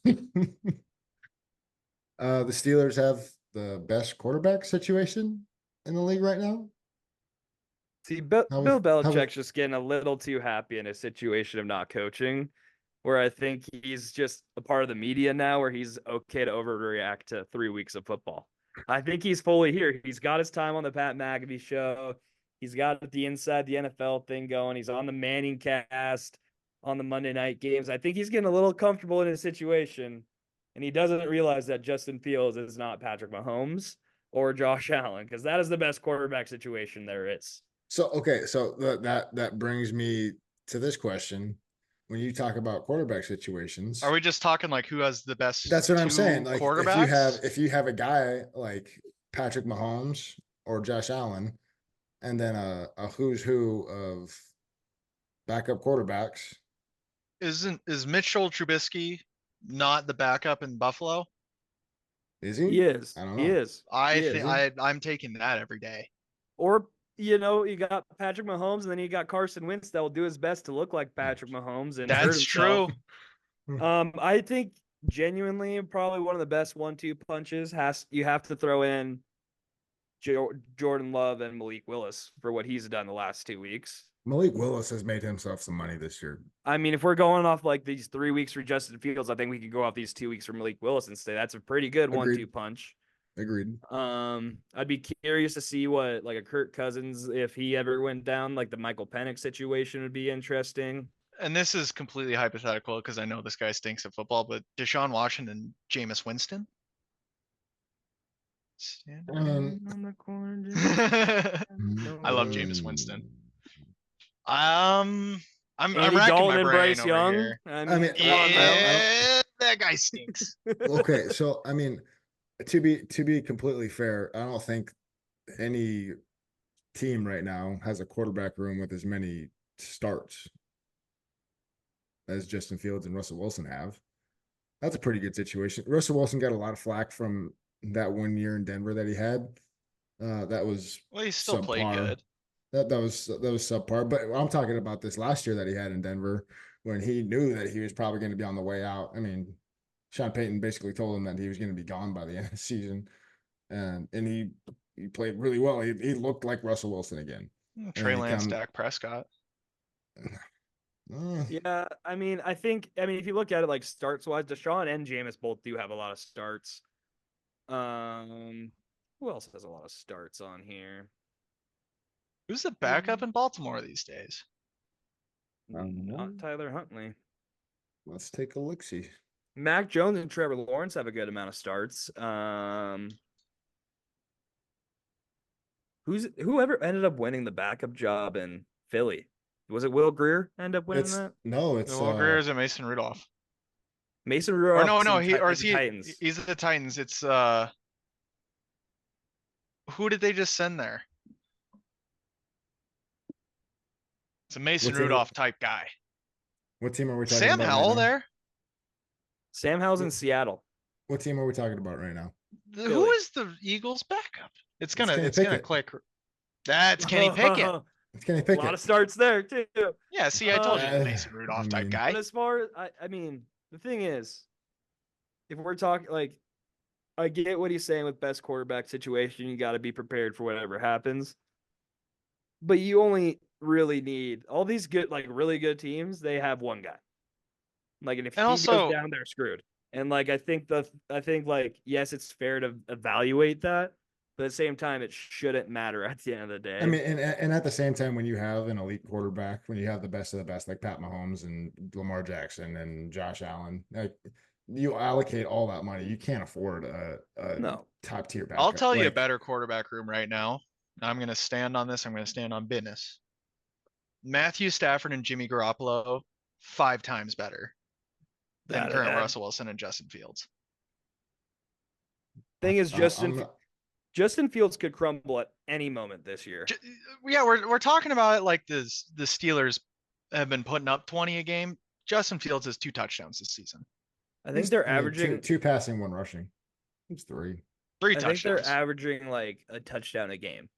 A: The Steelers have the best quarterback situation in the league right now.
C: See, Bill Belichick's just getting a little too happy in a situation of not coaching, where I think he's just a part of the media now, where he's okay to overreact to 3 weeks of football. I think he's fully here. He's got his time on the Pat McAfee show. He's got the Inside the NFL thing going. He's on the Manning cast on the Monday night games. I think he's getting a little comfortable in his situation, and he doesn't realize that Justin Fields is not Patrick Mahomes or Josh Allen, because that is the best quarterback situation there is.
A: So that brings me to this question. When you talk about quarterback situations,
B: are we just talking like who has the best?
A: That's what I'm saying. Like
B: quarterbacks?
A: if you have a guy like Patrick Mahomes or Josh Allen, and then a who's who of backup quarterbacks,
B: is Mitchell Trubisky not the backup in Buffalo?
A: Is he?
C: He is.
A: I don't
C: He
A: know.
C: is.
B: I
C: He
B: think
C: is.
B: I'm taking that every day.
C: Or you got Patrick Mahomes, and then you got Carson Wentz that will do his best to look like Patrick Mahomes and hurt
B: That's
C: himself.
B: true.
C: I think genuinely probably one of the best 1-2 punches you have to throw in Jordan Love and Malik Willis for what he's done the last 2 weeks.
A: Malik Willis has made himself some money this year.
C: I mean, if we're going off like these 3 weeks for Justin Fields, I think we could go off these 2 weeks for Malik Willis and say that's a pretty good
A: Agreed.
C: 1-2 punch.
A: Agreed.
C: I'd be curious to see what like a Kirk Cousins, if he ever went down, like the Michael Penix situation would be interesting.
B: And this is completely hypothetical because I know this guy stinks at football, but Deshaun Washington, Jameis Winston.
C: On the corner,
B: I love Jameis Winston. I'm
C: Andy
B: racking my
C: Dalton and
B: brain
C: Bryce
B: over
C: Young.
B: here.
C: I
A: mean,
C: come on now.
B: Yeah, that guy stinks.
A: Okay, so I mean, to be completely fair, I don't think any team right now has a quarterback room with as many starts as Justin Fields and Russell Wilson have. That's a pretty good situation. Russell Wilson got a lot of flack from that 1 year in Denver that he had. That was
B: Well, he still played
A: subpar.
B: good.
A: That was subpar. But I'm talking about this last year that he had in Denver when he knew that he was probably going to be on the way out. I mean, Sean Payton basically told him that he was going to be gone by the end of the season, and he played really well. He looked like Russell Wilson again.
B: Trey Lance, Dak Prescott.
C: Yeah, I mean, if you look at it like starts wise, Deshaun and Jameis both do have a lot of starts. Who else has a lot of starts on here?
B: Who's the backup in Baltimore these days?
C: Not Tyler Huntley.
A: Let's take a look. See,
C: Mac Jones and Trevor Lawrence have a good amount of starts. Whoever ended up winning the backup job in Philly? Was it Will Greer end up winning that?
A: No, it's
B: Will Greer is it Mason Rudolph?
C: Mason Rudolph.
B: Or no,
C: is he Titans?
B: He's the Titans. It's who did they just send there? It's a Mason Rudolph type guy.
A: What team are we talking
B: Sam
A: about?
B: Howell
A: right now?
B: there?
C: Sam Howell's in Seattle.
A: What team are we talking about right now?
B: Who is the Eagles backup? It's gonna click. That's Kenny Pickett.
A: It's Kenny Pickett.
C: A lot of starts there too.
B: Yeah, see, I told you, Mason Rudolph type guy.
C: But as far as I mean, the thing is, if we're talking like, I get what he's saying with best quarterback situation. You got to be prepared for whatever happens. But you only really need all these good, like really good teams. They have one guy. Like, and if he goes down, they're screwed. And like, I think like, yes, it's fair to evaluate that, but at the same time, it shouldn't matter at the end of the day.
A: I mean, and at the same time, when you have an elite quarterback, when you have the best of the best, like Pat Mahomes and Lamar Jackson and Josh Allen, like you allocate all that money. You can't afford a top tier backup.
B: I'll tell you a better quarterback room right now. I'm going to stand on this. I'm going to stand on business. Matthew Stafford and Jimmy Garoppolo, 5 times better than current Russell Wilson and Justin Fields.
C: Thing is, Justin Fields could crumble at any moment this year.
B: Yeah, we're talking about it like the Steelers have been putting up 20 a game. Justin Fields has 2 touchdowns this season.
C: I think they're averaging
A: 2 passing, 1 rushing. It's 3.
B: 3 touchdowns.
C: I think they're averaging like a touchdown a game.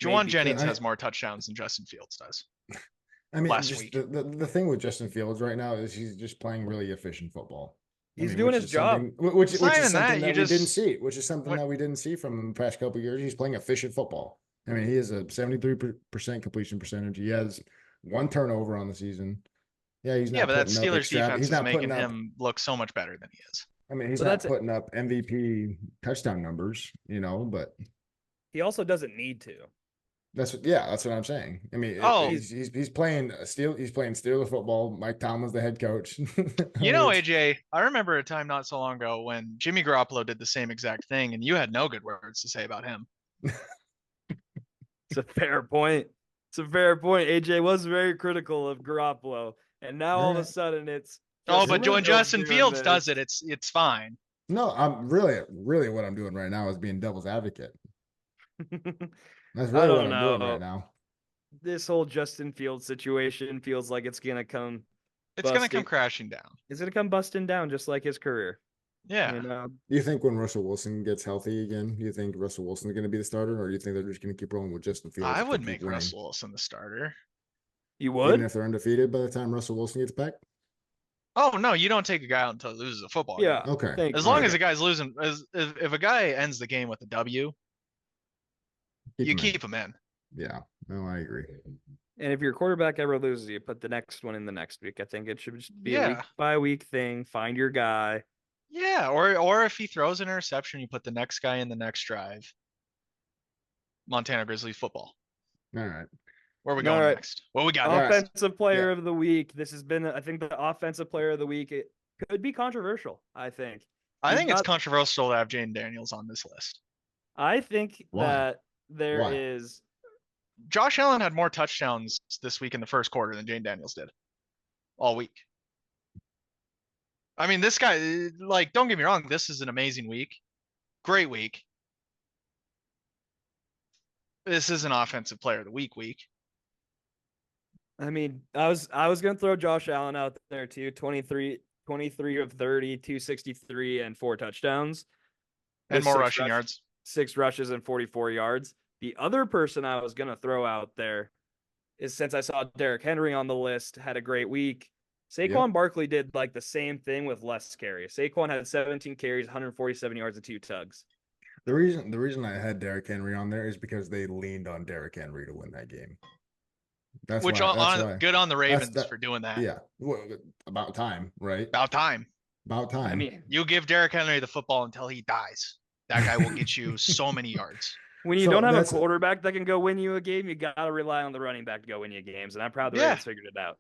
B: Juwan Jennings has more touchdowns than Justin Fields does.
A: I mean,
B: last week.
A: The thing with Justin Fields right now is he's just playing really efficient football.
C: He's doing his job.
A: Which is something that we didn't see. Which is something that we didn't see from him the past couple of years. He's playing efficient football. I mean, he has a 73% completion percentage. He has 1 turnover on the season. Yeah, he's not. Yeah,
B: but that Steelers defense is making him look so much better than he is.
A: I mean, he's not putting up MVP touchdown numbers, but
C: he also doesn't need to.
A: That's what I'm saying. I mean, he's playing Steeler football. Mike Tomlin's the head coach.
B: AJ, I remember a time not so long ago when Jimmy Garoppolo did the same exact thing, and you had no good words to say about him.
C: It's a fair point. AJ was very critical of Garoppolo, and now all of a sudden it's.
B: But when Justin Fields does it, it's fine.
A: No, I'm really what I'm doing right now is being devil's advocate. That's really what I'm doing right now.
C: This whole Justin Fields situation feels like it's gonna come
B: It's gonna come
C: busting.
B: crashing down.
C: He's gonna come busting down just like his career.
B: Yeah.
C: You know,
A: Do you think when Russell Wilson gets healthy again, do you think Russell Wilson's going to be the starter, or do you think they're just going to keep rolling with Justin Fields
B: I
A: if they
B: would
A: keep
B: make
A: winning?
B: Russell Wilson the starter.
C: you
A: Even
C: would.
A: if they're undefeated by the time Russell Wilson gets back?
B: Oh no, you don't take a guy out until he loses a football game.
C: Yeah.
A: Okay.
C: Thank
B: As
C: you.
B: long as
A: Okay.
B: the guy's losing, if a guy ends the game with a W, you
A: him in.
B: keep him in.
A: Yeah. No, I agree.
C: And if your quarterback ever loses, you put the next one in the next week. I think it should just be a week
B: Yeah.
C: by week thing. Find your guy.
B: Yeah, or if he throws an interception, you put the next guy in the next drive. Montana Grizzlies football.
A: All right.
B: Where are we
C: All
B: going
C: right.
B: next? What we got
A: All right.
B: next?
C: Offensive player of the week. This has been, I think, the offensive player of the week. It could be controversial. I think.
B: I
C: He's
B: think it's
C: not-
B: controversial to have Jaden Daniels on this list.
C: I think
A: Why?
C: that there
A: Why?
C: is.
B: Josh Allen had more touchdowns this week in the first quarter than Jaden Daniels did all week. I mean, this guy, like, don't get me wrong, this is an amazing week. Great week. This is an offensive player of the week.
C: I mean, I was gonna throw Josh Allen out there too. 23 of 30, 263, and 4 touchdowns.
B: And
C: with
B: more
C: 6
B: rushing yards.
C: 6 rushes and 44 yards. The other person I was gonna throw out there is, since I saw Derrick Henry on the list, had a great week. Saquon Barkley did like the same thing with less carries. Saquon had 17 carries, 147 yards, and 2 tugs.
A: The reason I had Derrick Henry on there is because they leaned on Derrick Henry to win that game. That's
B: Which
A: why.
B: good on the Ravens
A: that-
B: for doing that.
A: Yeah. Well, about time, right?
B: About time.
A: About time.
C: I mean,
B: You give Derrick Henry the football until he dies. That guy will get you so many yards.
C: when you
A: So
C: don't have a
A: that's-
C: quarterback that can go win you a game, you gotta rely on the running back to go win you games. And I'm proud the
B: Yeah.
C: Ravens figured it out.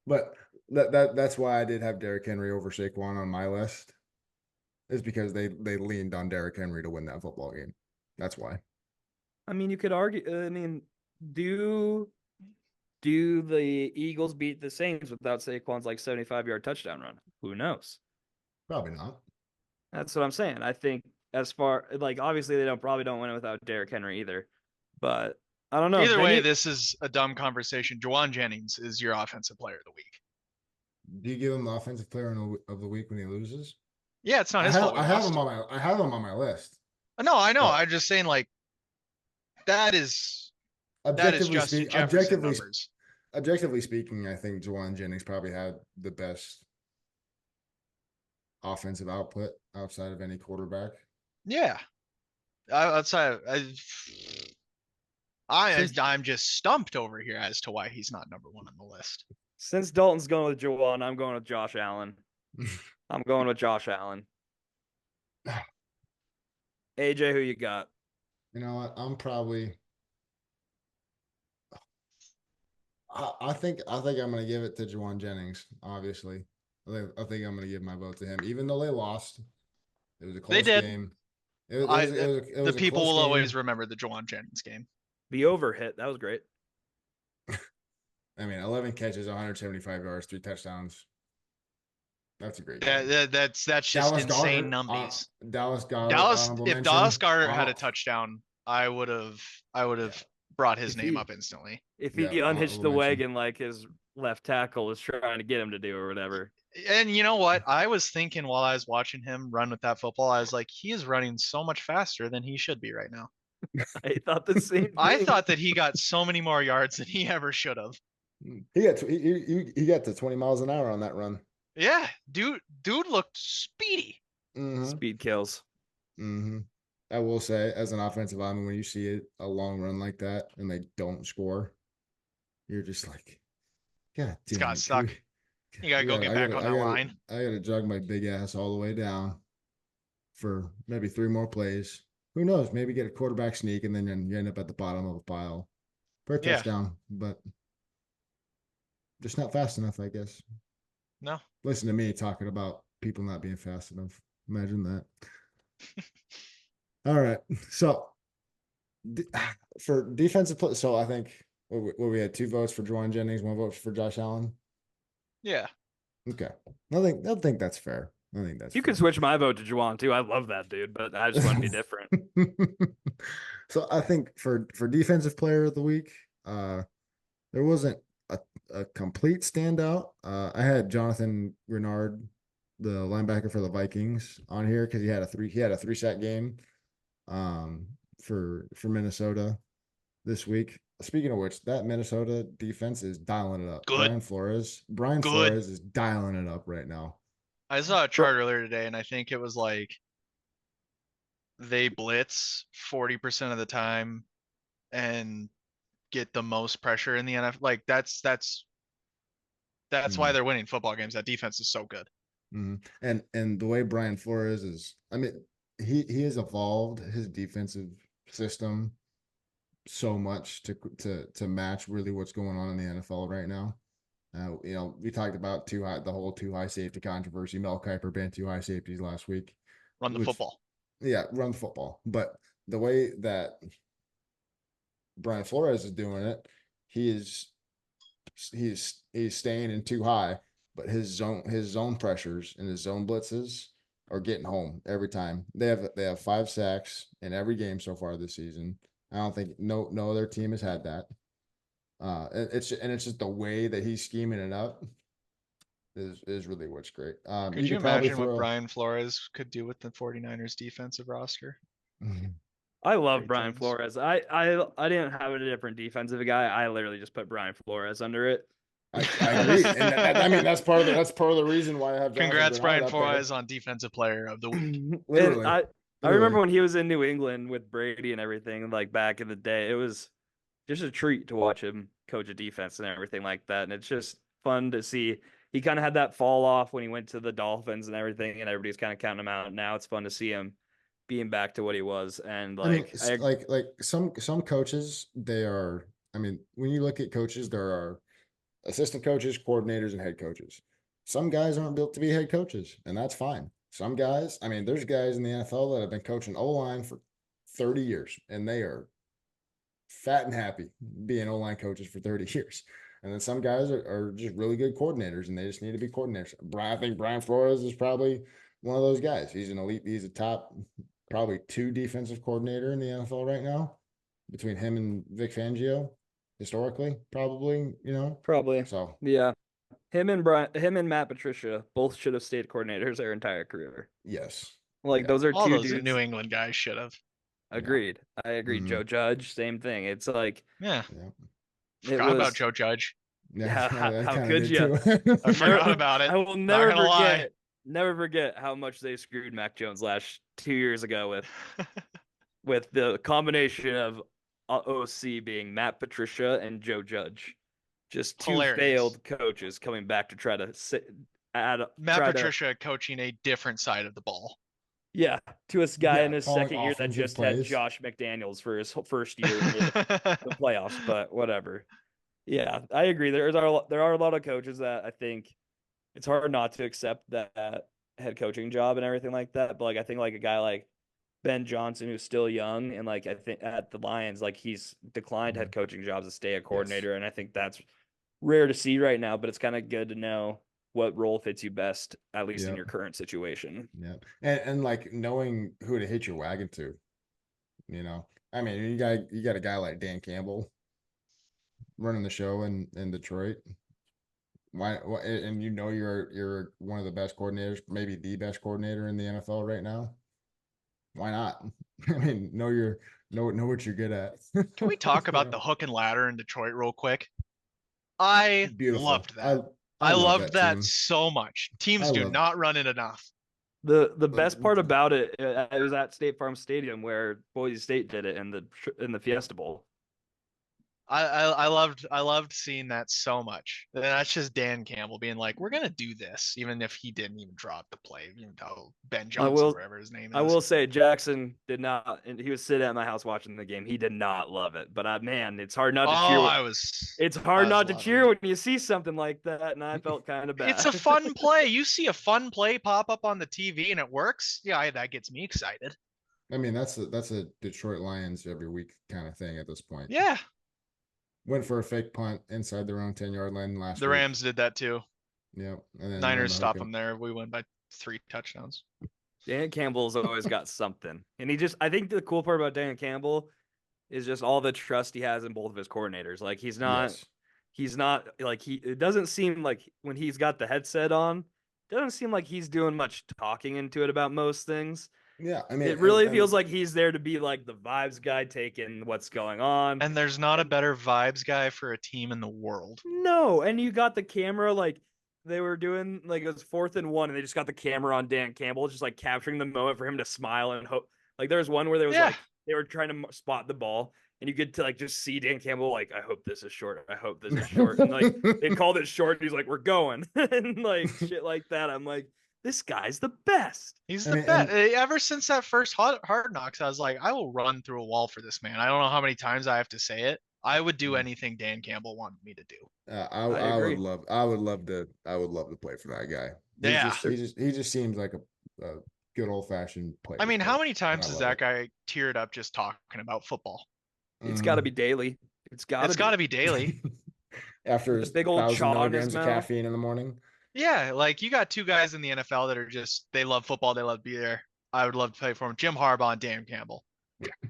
A: But that's why I did have Derrick Henry over Saquon on my list. Is because they leaned on Derrick Henry to win that football game. That's why.
C: I mean, you could argue. I mean, do the Eagles beat the Saints without Saquon's like 75-yard touchdown run? Who knows?
A: Probably not.
C: That's what I'm saying. I think as far like obviously they probably don't win it without Derrick Henry either. But I don't know.
B: Either
C: Then
B: way,
C: you-
B: this is a dumb conversation. Juwan Jennings is your offensive player of the week.
A: Do you give him the offensive player of the week when he loses?
B: Yeah, it's not his fault.
A: I have him on my list.
B: No, I know.
A: but-
B: I'm just saying, like, that is Justin Jefferson numbers.
A: Objectively speaking, I think Juwan Jennings probably had the best offensive output outside of any quarterback.
B: Yeah. Outside, I'm just stumped over here as to why he's not number 1 on the list.
C: since Dalton's going with Juwan, I'm going with Josh Allen. I'm going with Josh Allen. AJ, who you got?
A: You know what? I'm probably. I think I'm going to give it to Juwan Jennings. Obviously, I think I'm going to give my vote to him, even though they lost. It was a close
B: did.
A: game. It was
B: The people will
A: game.
B: always remember the Juwan Jennings game.
C: The over hit. That was great.
A: I mean, 11 catches, 175 yards, 3 touchdowns. That's a great game.
B: That's just
A: Dallas
B: insane
A: Goedert,
B: numbers.
A: Dallas Goedert.
B: Dallas,
A: honorable
B: if
A: mention.
B: Dallas Goedert had a
A: Oh,
B: touchdown, I would have brought his
C: If
B: name
C: he-
B: up instantly.
C: If
A: Yeah,
C: he unhitched the
A: honorable mention.
C: wagon like his left tackle was trying to get him to do or whatever.
B: And you know what? I was thinking while I was watching him run with that football, I was like, he is running so much faster than he should be right now.
C: I thought the same thing.
B: I thought that he got so many more yards than he ever should have.
A: He got to 20 miles an hour on that run.
B: Yeah, dude looked speedy.
A: Mm-hmm.
C: Speed kills.
A: Mm-hmm. I will say, as an offensive lineman, when you see a long run like that and they don't score, you're just like, God
B: It's
A: damn
B: got
A: it,
B: stuck.
A: dude.
B: You gotta go
A: Yeah,
B: get
A: I
B: back
A: gotta-
B: on
A: I
B: that
A: gotta-
B: line.
A: I gotta jog my big ass all the way down for maybe 3 more plays. Who knows? Maybe get a quarterback sneak and then you end up at the bottom of a pile for a
B: Yeah.
A: touchdown, but just not fast enough, I guess.
B: No.
A: Listen to me talking about people not being fast enough. Imagine that. All right. So for defensive play, so I think we had 2 votes for Juwan Jennings, 1 vote for Josh Allen.
B: Yeah.
A: Okay. I think that's fair. I think that's
C: You can switch my vote to Juwan too. I love that dude, but I just want to be different.
A: So I think for defensive player of the week, there wasn't a complete standout. I had Jonathan Renard, the linebacker for the Vikings, on here because he had a 3-sack game for Minnesota this week. Speaking of which, that Minnesota defense is dialing it up.
B: Good.
A: Brian
B: Good.
A: Flores is dialing it up right now.
B: I saw a chart earlier today, and I think it was like they blitz 40% of the time and get the most pressure in the NFL. Like that's why they're winning football games. That defense is so good.
A: And the way Brian Flores is, I mean, he has evolved his defensive system so much to match really what's going on in the NFL right now. We talked about the whole too high safety controversy. Mel Kiper banned 2 high safeties last week.
B: Run the football.
A: Yeah, run the football. But the way that Brian Flores is doing it, he's staying in too high, but his zone pressures and his zone blitzes are getting home every time. They have 5 sacks in every game so far this season. I don't think no other team has had that. It's just the way that he's scheming it up is really what's great.
B: Could you imagine what Brian Flores could do with the 49ers defensive roster?
C: I love Brian Flores. I didn't have a different defensive guy. I literally just put Brian Flores under it.
A: I agree, and I mean that's part of the reason why I have.
B: Congrats, Brian Flores, on Defensive Player of the Week.
A: Literally,
C: I remember when he was in New England with Brady and everything, like back in the day. It was just a treat to watch him coach a defense and everything like that, and it's just fun to see. He kind of had that fall off when he went to the Dolphins and everything, and everybody's kind of counting him out. Now it's fun to see him being back to what he was. And like,
A: like some coaches, they are. I mean, when you look at coaches, there are assistant coaches, coordinators, and head coaches. Some guys aren't built to be head coaches, and that's fine. Some guys, I mean, there's guys in the NFL that have been coaching O-line for 30 years, and they are fat and happy being O-line coaches for 30 years. And then some guys are just really good coordinators, and they just need to be coordinators. I think Brian Flores is probably one of those guys. He's a top probably 2 defensive coordinator in the NFL right now, between him and Vic Fangio. Historically, probably,
C: Probably.
A: So
C: yeah, him and Matt Patricia both should have stayed coordinators their entire career.
A: Yes,
C: like those are
B: all
C: 2
B: those
C: dudes.
B: New England guys should have.
C: Agreed. I agree. Joe Judge, same thing. It's like
B: Forgot about Joe Judge.
C: Yeah, how could you?
B: I forgot about it.
C: I will never forget how much they screwed Mac Jones 2 years ago with the combination of OC being Matt Patricia and Joe Judge. Just 2 failed coaches coming back to try to
B: Patricia coaching a different side of the ball.
C: Yeah, to a guy in his second year that just had Josh McDaniels for his first year in the playoffs, but whatever. Yeah, I agree. There are a lot of coaches that I think it's hard not to accept that head coaching job and everything like that. But I think a guy like Ben Johnson, who's still young, and I think at the Lions, he's declined head coaching jobs to stay a coordinator, and I think that's rare to see right now. But it's kind of good to know what role fits you best, at least in your current situation.
A: Yeah, and knowing who to hitch your wagon to, I mean, you got a guy like Dan Campbell running the show in Detroit. Why? And you're one of the best coordinators, maybe the best coordinator in the NFL right now. Why not? I mean, know what you're good at.
B: Can we talk about the hook and ladder in Detroit real quick? I loved that. I loved that so much. Teams do not run it enough.
C: The best part about it was at State Farm Stadium where Boise State did it in the Fiesta Bowl.
B: I loved seeing that so much. And that's just Dan Campbell being like, we're gonna do this, even if he didn't even draw up the play. Ben Johnson, whatever his name is.
C: I will say Jackson did not, and he was sitting at my house watching the game. He did not love it, but man, it's hard not to cheer. It's hard not to cheer when you see something like that, and I felt kind of bad.
B: It's a fun play. You see a fun play pop up on the TV and it works. Yeah, that gets me excited.
A: I mean, that's a Detroit Lions every week kind of thing at this point.
B: Yeah.
A: Went for a fake punt inside their own 10-yard line last week.
B: The Rams did that too.
A: Yep. And then
B: Niners stop them there. We win by 3 touchdowns.
C: Dan Campbell's always got something. And I think the cool part about Dan Campbell is just all the trust he has in both of his coordinators. He's not he's not like it doesn't seem like when he's got the headset on, it doesn't seem like he's doing much talking into it about most things.
A: Yeah, I mean,
C: It really feels like he's there to be like the vibes guy, taking what's going on.
B: And there's not a better vibes guy for a team in the world.
C: No, and you got the camera like they were doing like it was 4th and 1, and they just got the camera on Dan Campbell, just like capturing the moment for him to smile and hope. Like there was one where there was
B: Yeah.
C: like they were trying to spot the ball, and you could to like just see Dan Campbell like, I hope this is short. I hope this is short. And like they called it short, and he's like, we're going, and like shit like that. I'm like, this guy's the best.
B: He's
A: I
B: the
A: mean,
B: best. Ever since that first Hard Knocks, I was like, I will run through a wall for this man. I don't know how many times I have to say it. I would do anything Dan Campbell wanted me to do.
A: I
C: agree.
A: would love to play for that guy.
B: Yeah.
A: He just seems like a good old fashioned player.
B: I mean, how many
A: I
B: times has
A: love
B: that
A: it.
B: guy teared up just talking about football?
C: It's got to be daily. It's got
B: to be daily.
A: After
C: The
A: his
C: big old
A: 1,000
C: chaw in his
A: milligrams of
C: mouth.
A: caffeine in the morning.
B: Yeah, like you got two guys in the NFL that are just they love football, they love to be there. I would love to play for them. Jim Harbaugh and Dan Campbell.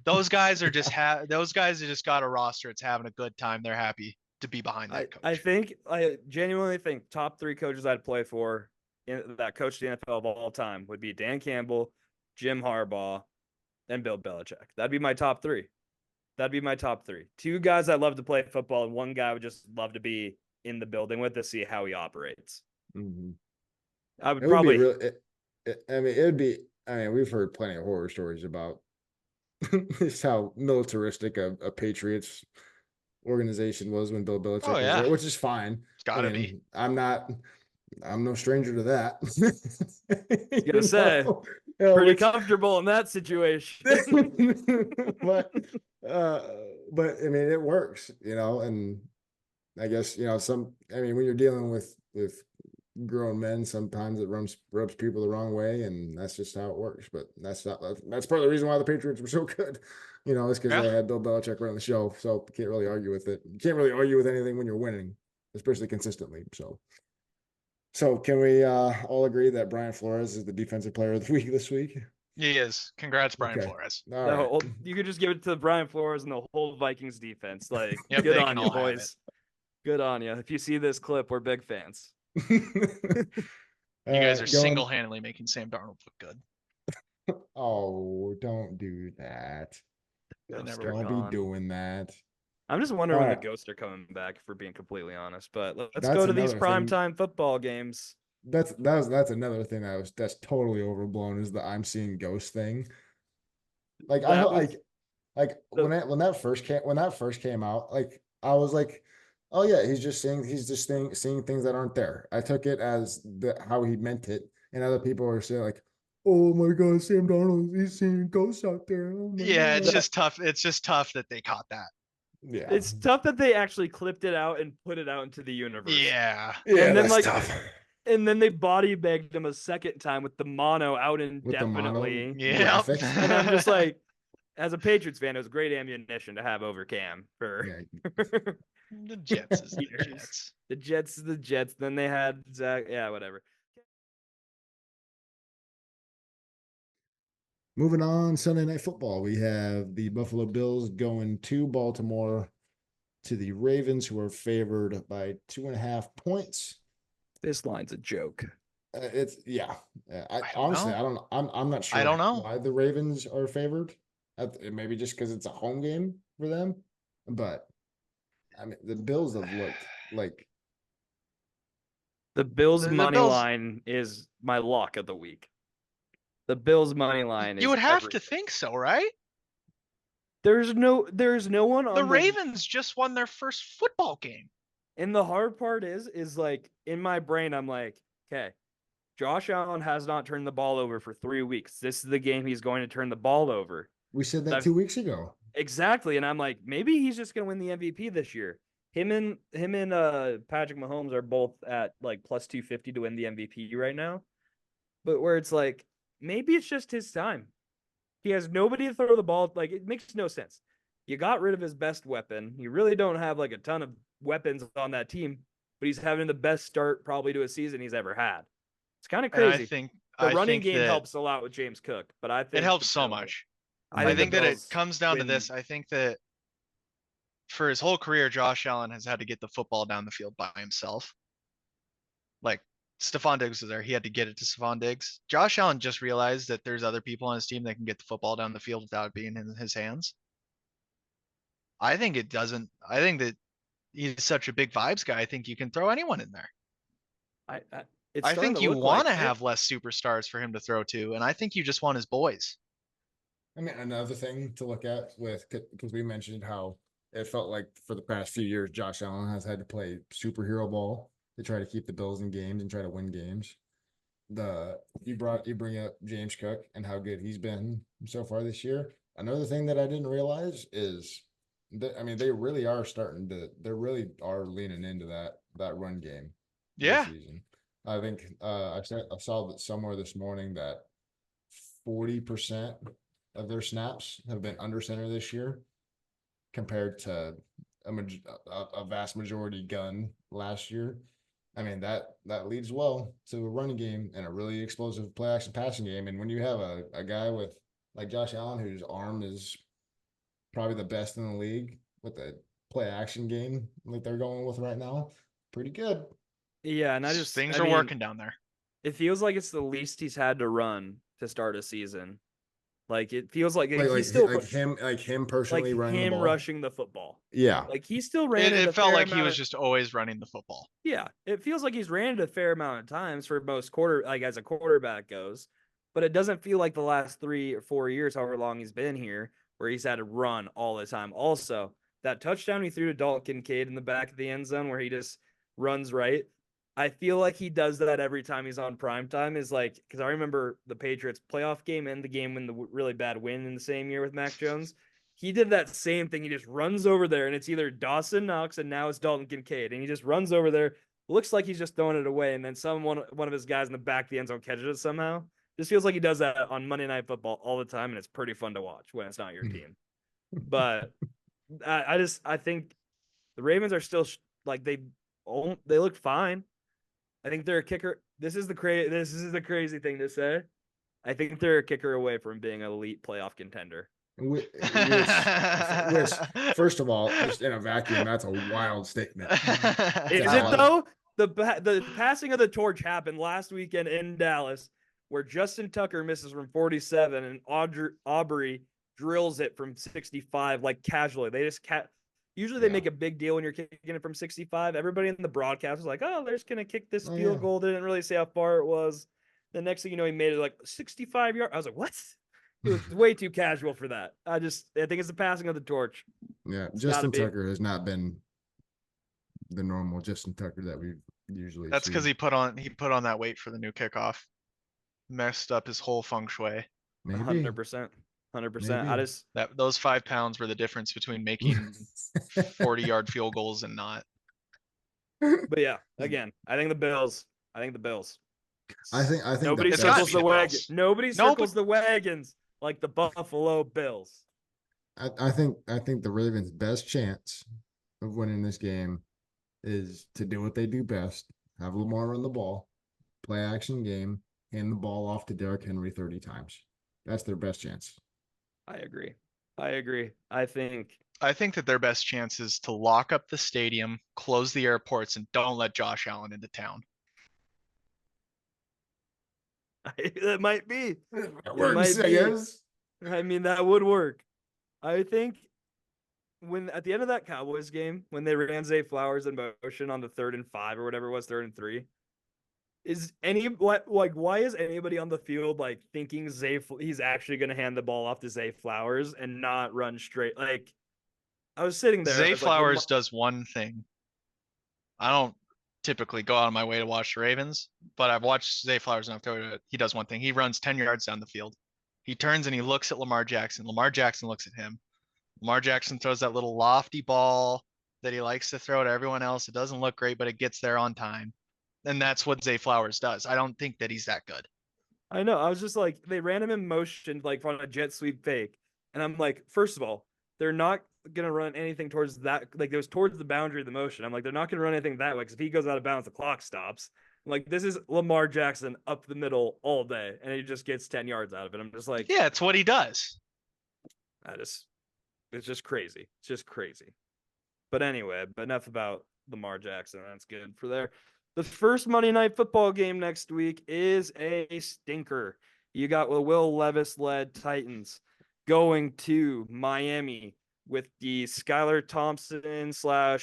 B: Those guys are just those guys have just got a roster. It's having a good time. They're happy to be behind that coach.
C: I genuinely think top 3 coaches I'd play for that coached the NFL of all time would be Dan Campbell, Jim Harbaugh, and Bill Belichick. That'd be my top 3. That'd be my top 3. 2 guys I love to play football, and 1 guy I would just love to be in the building with to see how he operates.
A: Mm-hmm.
C: I would probably.
A: We've heard plenty of horror stories about just how militaristic a Patriots organization was when Bill Belichick was there, which is fine.
B: It's gotta be.
A: I'm no stranger to that.
C: Gonna say, pretty comfortable in that situation.
A: but I mean, it works, and I guess when you're dealing with grown men, sometimes it rubs people the wrong way, and that's just how it works. But that's part of the reason why the Patriots were so good. It's because they had Bill Belichick running the show, so you can't really argue with it. You can't really argue with anything when you're winning, especially consistently. So can we all agree that Brian Flores is the defensive player of the week this week?
B: He is. Congrats, Brian Flores.
A: All right.
C: You could just give it to Brian Flores and the whole Vikings defense. Like,
B: yep,
C: good on you, boys. Good on you. If you see this clip, we're big fans.
B: You guys are single-handedly making Sam Darnold look good.
A: Oh, don't do that. Don't be doing that.
C: I'm just wondering when the ghosts are coming back, for being completely honest. But let's go to these primetime football games.
A: That's another thing that's totally overblown, is the I'm seeing ghosts thing. Like when that first came out, like I was like, oh yeah, he's just seeing things that aren't there. I took it as how he meant it, and other people are saying like, oh my God, Sam Darnold, he's seeing ghosts out there. Oh
B: yeah, it's just tough. It's just tough that they caught that.
A: Yeah,
C: it's tough that they actually clipped it out and put it out into the universe.
B: Yeah,
C: and then
A: that's tough.
C: And then they body bagged him a second time with the mono out indefinitely.
B: Yeah,
C: and I'm just like, as a Patriots fan, it was great ammunition to have over Cam for
B: the Jets. Is the Jets.
C: The Jets is the Jets. Then they had Zach. Yeah, whatever.
A: Moving on, Sunday Night Football, we have the Buffalo Bills going to Baltimore to the Ravens, who are favored by 2.5 points.
C: This line's a joke.
A: It's I
B: honestly,
A: I don't know. I'm not sure.
B: I don't know
A: why the Ravens are favored. Maybe just because it's a home game for them. But I mean, the Bills have looked like
C: the Bills money line is my lock of the week. The Bills money line.
B: You would have to think so, right?
C: There's no one on
B: the Ravens just won their first football game.
C: And the hard part is like in my brain, I'm like, okay, Josh Allen has not turned the ball over for 3 weeks. This is the game he's going to turn the ball over.
A: We said that 2 weeks ago.
C: Exactly. And I'm like, maybe he's just going to win the MVP this year. Him and Patrick Mahomes are both at like plus 250 to win the MVP right now. But where it's like, maybe it's just his time. He has nobody to throw the ball. Like, it makes no sense. You got rid of his best weapon. You really don't have like a ton of weapons on that team, but he's having the best start probably to a season he's ever had. It's kind of crazy.
B: I think
C: the running game helps a lot with James Cook, but I think
B: it helps so much. I think that it comes down to this. I think that for his whole career, Josh Allen has had to get the football down the field by himself. Like Stephon Diggs was there. He had to get it to Stephon Diggs. Josh Allen just realized that there's other people on his team that can get the football down the field without it being in his hands. I think it doesn't. I think that he's such a big vibes guy. I think you can throw anyone in there.
C: It's
B: I
C: starting
B: think
C: to
B: you
C: look
B: want to
C: like it.
B: have less superstars for him to throw to, and I think you just want his boys.
A: I mean, another thing to look at with, because we mentioned how it felt like for the past few years, Josh Allen has had to play superhero ball to try to keep the Bills in games and try to win games. You bring up James Cook and how good he's been so far this year. Another thing that I didn't realize is that, I mean, they really are leaning into that run game
B: Yeah.
A: this season. I think I saw that somewhere this morning that 40% of their snaps have been under center this year, compared to a vast majority gun last year. I mean, that leads well to a running game and a really explosive play action passing game. And when you have a guy with like Josh Allen, whose arm is probably the best in the league with the play action game like they're going with right now, pretty good.
C: Yeah, and
B: Things
C: I
B: are
C: mean,
B: working down there.
C: It feels like it's the least he's had to run to start a season. Like it feels like
A: Like
C: he's still
A: him personally running the
C: him
A: ball.
C: rushing the football.
A: Yeah.
C: Like he still ran
B: It
C: a
B: felt
C: fair
B: like he
C: amount
B: was
C: of,
B: just always running the football.
C: yeah. It feels like he's ran it a fair amount of times for most as a quarterback goes, but it doesn't feel like the last 3 or 4 years, however long he's been here, where he's had to run all the time. Also, that touchdown he threw to Dalton Kincaid in the back of the end zone where he just runs right. I feel like he does that every time he's on primetime. Is like, because I remember the Patriots playoff game and the game when the really bad win in the same year with Mac Jones. He did that same thing. He just runs over there, and it's either Dawson Knox and now it's Dalton Kincaid, and he just runs over there. Looks like he's just throwing it away, and then one of his guys in the back of the end zone catches it somehow. Just feels like he does that on Monday Night Football all the time, and it's pretty fun to watch when it's not your team. But I think the Ravens are still like they look fine. I think they're a kicker. This is the crazy thing to say. I think they're a kicker away from being an elite playoff contender.
A: Which, first of all, just in a vacuum, that's a wild statement.
C: Is it though? The passing of the torch happened last weekend in Dallas, where Justin Tucker misses from 47 and Aubrey drills it from 65 like casually. They just Usually they make a big deal when you're kicking it from 65. Everybody in the broadcast was like, oh, they're just going to kick this field goal. They didn't really say how far it was. The next thing you know, he made it like 65 yards. I was like, what? It was way too casual for that. I think it's the passing of the torch.
A: Yeah, Justin Tucker has not been the normal Justin Tucker that we usually
B: That's because he put on that weight for the new kickoff. Messed up his whole feng shui.
A: Maybe
C: 100%. 100%.
B: Those 5 pounds were the difference between making 40-yard field goals and not.
C: But yeah, again, I think the Bills.
A: I think
C: nobody circles the wagon. Nobody circles the wagons like the Buffalo Bills.
A: I think the Ravens' best chance of winning this game is to do what they do best: have Lamar run the ball, play action game, hand the ball off to Derrick Henry 30 times. That's their best chance.
C: I agree. I think
B: that their best chance is to lock up the stadium, close the airports, and don't let Josh Allen into town.
C: That might be.
A: That works, I guess.
C: I mean, that would work. I think at the end of that Cowboys game, when they ran Zay Flowers in motion on the 3rd and 5 or whatever it was, 3rd and 3, why is anybody on the field like thinking he's actually going to hand the ball off to Zay Flowers and not run straight? Like, I was sitting there.
B: Zay Flowers does one thing. I don't typically go out of my way to watch the Ravens, but I've watched Zay Flowers enough to he does one thing. He runs 10 yards down the field. He turns and he looks at Lamar Jackson. Lamar Jackson looks at him. Lamar Jackson throws that little lofty ball that he likes to throw to everyone else. It doesn't look great, but it gets there on time. And that's what Zay Flowers does. I don't think that he's that good.
C: I know. I was just like, they ran him in motion, like on a jet sweep fake. And I'm like, first of all, they're not going to run anything towards that. Like, it was towards the boundary of the motion. I'm like, they're not going to run anything that way because if he goes out of bounds, the clock stops. I'm like, this is Lamar Jackson up the middle all day. And he just gets 10 yards out of it. I'm just like,
B: yeah, it's what he does.
C: It's just crazy. It's just crazy. But anyway, but enough about Lamar Jackson. That's good for there. The first Monday Night Football game next week is a stinker. You got the Will Levis-led Titans going to Miami with the Skylar Thompson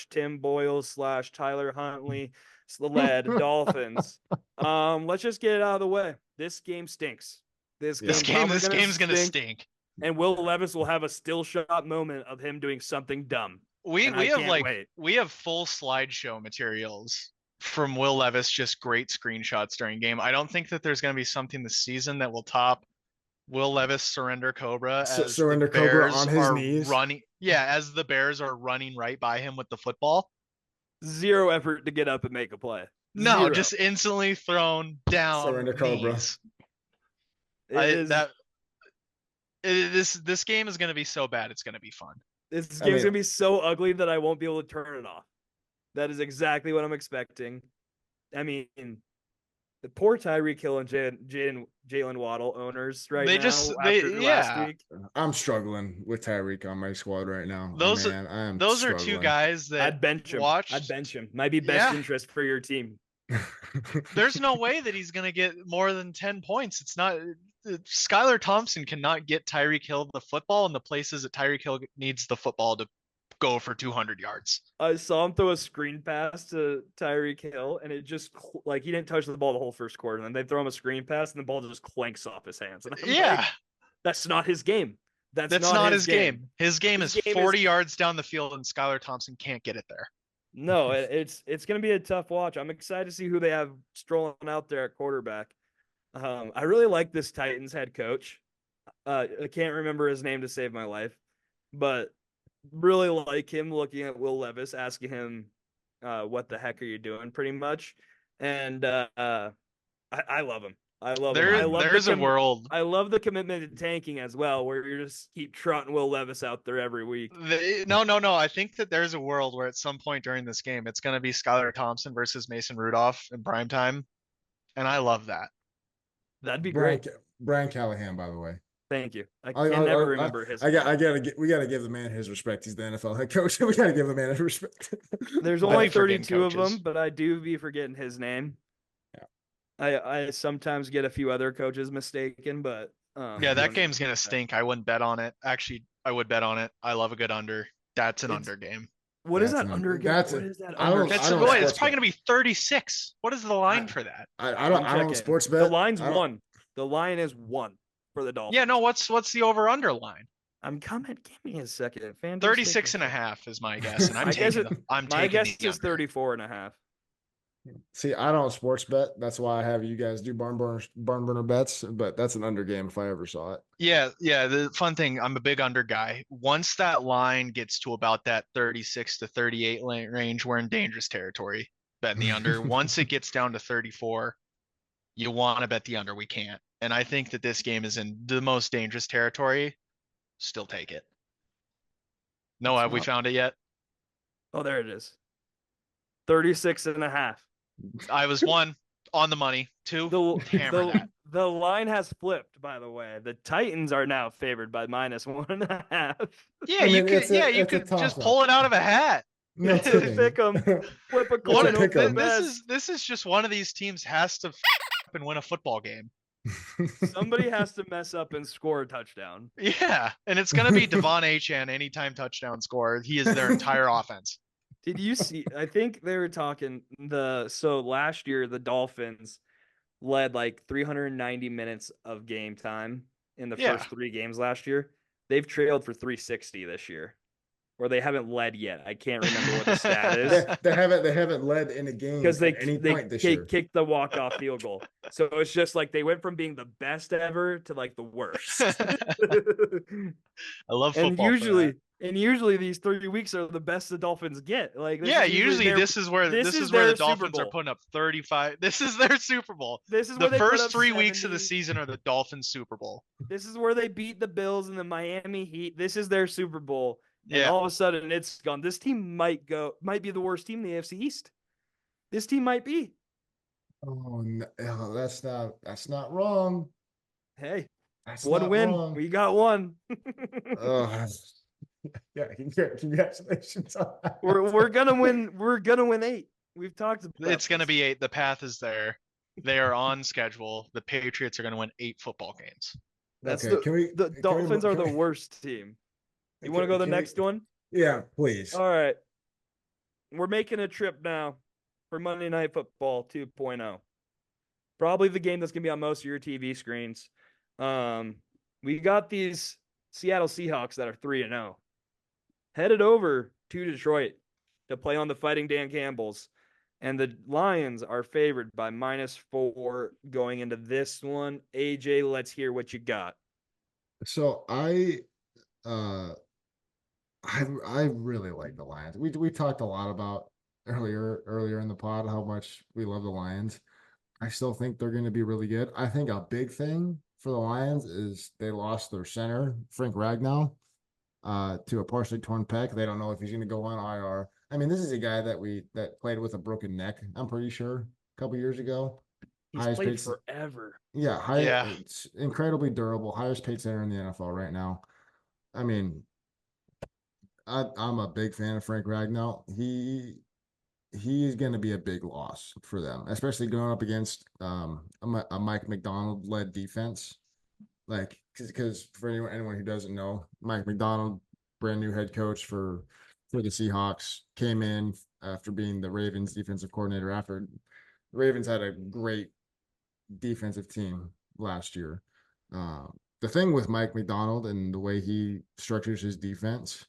C: / Tim Boyle / Tyler Huntley led Dolphins. Let's just get it out of the way. This game stinks. This
B: This game's gonna stink.
C: And Will Levis will have a still shot moment of him doing something dumb.
B: We
C: And I
B: have
C: can't
B: like
C: wait.
B: we have full slideshow materials from Will Levis, just great screenshots during game. I don't think that there's going to be something this season that will top Will Levis surrender Cobra as
A: Surrender
B: the
A: Cobra
B: Bears
A: on his
B: are
A: knees.
B: running. Yeah, as the Bears are running right by him with the football.
C: Zero effort to get up and make a play.
B: No,
C: Zero.
B: just instantly thrown down.
A: Surrender Cobra.
B: Knees.
C: It is,
B: This game is going to be so bad. It's going to be fun.
C: this game's
A: I mean-
C: gonna be so ugly that I won't be able to turn it off. That is exactly what I'm expecting. I mean, the poor Tyreek Hill and Jalen Waddle owners right
B: They
C: now.
B: just-
C: After
B: they-
C: last
B: yeah.
C: week,
A: I'm struggling with Tyreek on my squad right now.
B: Those are-
A: Man, I am
B: Those are two
A: struggling.
B: guys that
C: I'd bench him.
B: watched.
C: I'd bench him. Might be best
B: Yeah.
C: interest for your team.
B: There's no way that he's going to get more than 10 points. It's not. Skylar Thompson cannot get Tyreek Hill the football in the places that Tyreek Hill needs the football to go for 200 yards.
C: I saw him throw a screen pass to Tyreek Hill, and it just like he didn't touch the ball the whole first quarter. And then they throw him a screen pass, and the ball just clanks off his hands. And I'm
B: Yeah,
C: like, that's not his game. That's
B: not his game. His game
C: His
B: is
C: game
B: 40 yards down the field, and Skylar Thompson can't get it there.
C: No, it's gonna be a tough watch. I'm excited to see who they have strolling out there at quarterback. I really like this Titans head coach. I can't remember his name to save my life, but really like him looking at Will Levis, asking him, what the heck are you doing, pretty much. And I love him. I love him. I love
B: There's a world.
C: I love the commitment to tanking as well, where you just keep trotting Will Levis out there every week.
B: No. I think that there's a world where at some point during this game, it's going to be Skylar Thompson versus Mason Rudolph in primetime. And I love that.
C: That'd be
A: Brian,
C: great.
A: Brian Callahan, by the way.
C: Thank you. I
A: I-
C: can
A: I-
C: never
A: I-
C: remember his.
A: we gotta give the man his respect. He's the NFL head coach. We gotta give the man his respect.
C: There's
B: I
C: only
B: be forgetting
C: 32 of
B: coaches.
C: them, but I do be forgetting his name.
A: Yeah.
C: I sometimes get a few other coaches mistaken, but
B: Yeah, that
C: when-
B: game's going to stink. I wouldn't bet on it. Actually, I would bet on it. I love a good under. That's an
C: It's-
B: under game.
C: What is
A: That's
C: that
A: an
C: under?
A: under- that's
C: What
A: a-
C: is that
A: I don't-
C: under?
A: I
B: It's,
A: don't
B: boy, it's
A: sports
B: probably
A: bet.
B: going to be 36. What is the line for that?
A: I don't
C: checking.
A: sports bet.
C: The line's
A: I don't-
C: 1. The line is 1 for the Dolphins.
B: Yeah, no, what's the over under line?
C: I'm coming. Give me a second. FanDuel's
B: 36
C: taking-
B: and a half is my guess. And I'm
C: My guess
B: taking
C: My guess
B: the
C: is
B: under.
C: 34 and a half.
A: See, I don't sports bet. That's why I have you guys do barn burner bets. But that's an under game if I ever saw it.
B: Yeah. The fun thing, I'm a big under guy. Once that line gets to about that 36 to 38 range, we're in dangerous territory betting the under. Once it gets down to 34, you want to bet the under. We can't. And I think that this game is in the most dangerous territory. Still take it. No,
C: It's
B: have we
C: not-
B: found it yet?
C: Oh, there it is. 36 and a half.
B: I was 1 on the money. 2, hammer
C: The,
B: that.
C: the line has flipped, by the way. The Titans are now favored by -1.5.
B: Yeah,
A: I
B: you
A: mean,
B: could.
A: it's a-
B: Yeah, you
A: it's a
B: could just
A: toss-up.
B: pull it out of a hat.
A: No kidding.
C: Pick 'em. Flip a
A: It's a
C: coin.
A: pick 'em.
B: This is just one of these teams has to and win a football game.
C: Somebody has to mess up and score a touchdown.
B: Yeah, and it's gonna be Devon Achane anytime touchdown score. He is their entire offense.
C: Did you see? I think they were talking so last year the Dolphins led like 390 minutes of game time in the
B: Yeah.
C: first 3 games last year. They've trailed for 360 this year, or they haven't led yet. I can't remember what the stat is
A: they haven't led in a game
C: because
A: at any point this year.
C: kicked the walk-off field goal. So it's just like they went from being the best ever to like the worst.
B: I love
C: and
B: football. for that.
C: usually these 3 weeks are the best the Dolphins get. Like this
B: Yeah,
C: is
B: usually
C: their-
B: this is where
C: this
B: this
C: is
B: is where
C: their
B: the
C: Super
B: Dolphins are
C: Bowl.
B: putting up 35. This is their Super Bowl.
C: this is
B: The
C: where they put
B: first
C: up
B: 3 weeks of the
C: 70.
B: season are the Dolphins Super Bowl.
C: This is where they beat the Bills and the Miami Heat. This is their Super Bowl. And
B: Yeah.
C: all of a sudden it's gone. This team might be the worst team in the AFC East. This team might be.
A: Oh, no, that's not wrong.
C: Hey,
A: That's
C: one
A: not
C: win.
A: wrong.
C: We got one.
A: Ugh. Yeah, congratulations on that.
C: We're gonna win. We're gonna win 8. We've talked about
B: It's going to
C: this.
B: be 8. The path is there. They are on schedule. The Patriots are going to win 8 football games.
C: That's
A: Okay,
C: the Dolphins are
A: can
C: the
A: we,
C: worst team. You want to go to the
A: can we-
C: next one?
A: Yeah, please.
C: All right. We're making a trip now for Monday Night Football 2.0. Probably the game that's going to be on most of your TV screens. We got these Seattle Seahawks that are 3-0. Headed over to Detroit to play on the Fighting Dan Campbells. And the Lions are favored by -4 going into this one. AJ, let's hear what you got.
A: So uh I really like the Lions. We talked a lot about earlier in the pod how much we love the Lions. I still think they're going to be really good. I think a big thing for the Lions is they lost their center, Frank Ragnow, to a partially torn pec. They don't know if he's going to go on IR. I mean, this is a guy that played with a broken neck, I'm pretty sure, a couple years ago.
C: He's
A: Highest
C: played
A: paid,
C: forever.
A: yeah,
B: Yeah.
A: it's incredibly durable, highest paid center in the NFL right now. I mean, I'm a big fan of Frank Ragnow. He is going to be a big loss for them, especially going up against a Mike McDonald led defense. Like, because for anyone who doesn't know, Mike McDonald, brand new head coach for the Seahawks, came in after being the Ravens defensive coordinator. After the Ravens had a great defensive team last year. The thing with Mike McDonald and the way he structures his defense,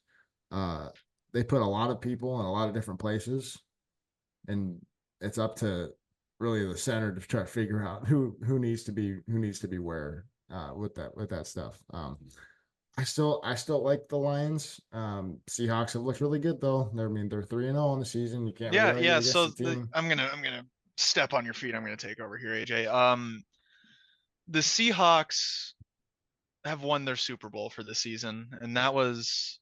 A: they put a lot of people in a lot of different places, and it's up to really the center to try to figure out who needs to be where with that stuff. I still like the Lions. Seahawks have looked really good though. They're 3-0 on the season. You can't really argue against
B: So
A: the team.
B: I'm gonna step on your feet. I'm gonna take over here, AJ. The Seahawks have won their Super Bowl for the season, and that was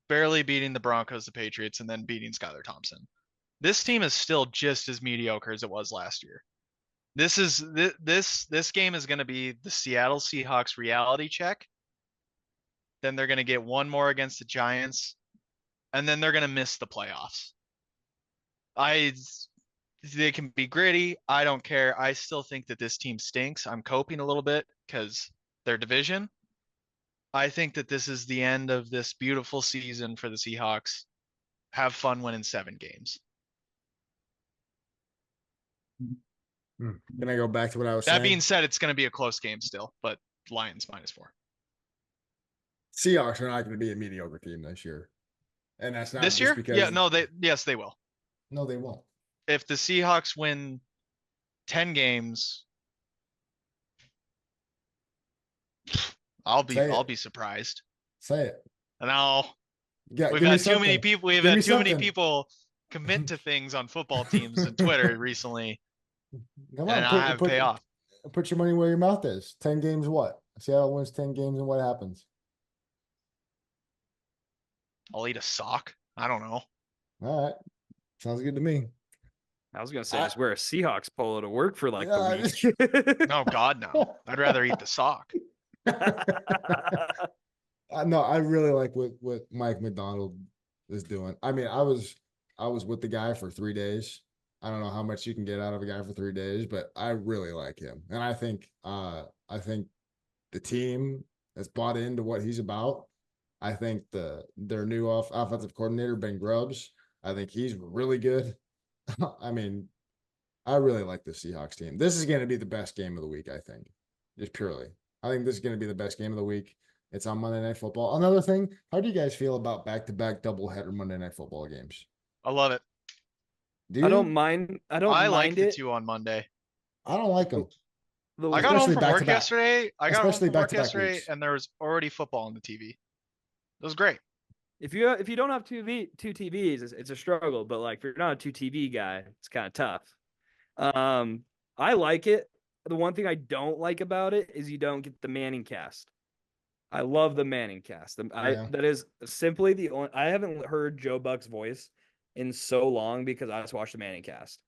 B: barely beating the Broncos, the Patriots, and then beating Skylar Thompson. This team is still just as mediocre as it was last year. This game is going to be the Seattle Seahawks reality check. Then they're going to get one more against the Giants, and then they're going to miss the playoffs. They can be gritty. I don't care. I still think that this team stinks. I'm coping a little bit because their division. I think that this is the end of this beautiful season for the Seahawks. Have fun winning 7 games.
A: Can I go back to what I was
B: That
A: saying?
B: being said, it's going to be a close game still, but Lions -4.
A: Seahawks are not going to be a mediocre team this year, and that's not
B: This
A: just
B: year?
A: because.
B: Yeah, no, they will.
A: No, they won't.
B: If the Seahawks win 10 games, I'll be surprised.
A: Say it.
B: And we've
A: give me
B: had too many
A: something.
B: people. We've
A: Give
B: had
A: me
B: too many
A: something.
B: people commit to things on football teams and Twitter recently,
A: Come
B: and I have pay off.
A: Put your money where your mouth is. 10 games, what? Seattle wins 10 games, and what happens?
B: I'll eat a sock. I don't know.
A: All right, sounds good to me.
C: I was gonna say just wear a Seahawks polo to work for like
A: Yeah,
C: the week.
B: No, God, no. I'd rather eat the sock.
A: No, I really like what Mike McDonald is doing. I mean, I was with the guy for 3 days. I don't know how much you can get out of a guy for 3 days, but I really like him, and I think the team has bought into what he's about. I think their new offensive coordinator Ben Grubbs, I think he's really good. I mean, I really like the Seahawks team. This is going to be the best game of the week, I think, just purely. I think this is going to be the best game of the week. It's on Monday Night Football. Another thing, how do you guys feel about back-to-back doubleheader Monday Night Football games?
B: I love it.
A: Do you?
C: I don't mind. I don't
B: I like
C: mind
B: the
C: it.
B: 2 on Monday.
A: I don't like them.
B: I got home
A: Especially
B: from work
A: back-to-back.
B: yesterday.
A: Especially back-to-back
B: yesterday,
A: weeks.
B: and there was already football on the TV. It was great.
C: If you don't have two TVs, it's a struggle. But like if you're not a 2 TV guy, it's kind of tough. I like it. The one thing I don't like about it is you don't get the Manning cast. I love the Manning cast.
A: Yeah.
C: That is simply the only. I haven't heard Joe Buck's voice in so long because I just watched the Manning cast,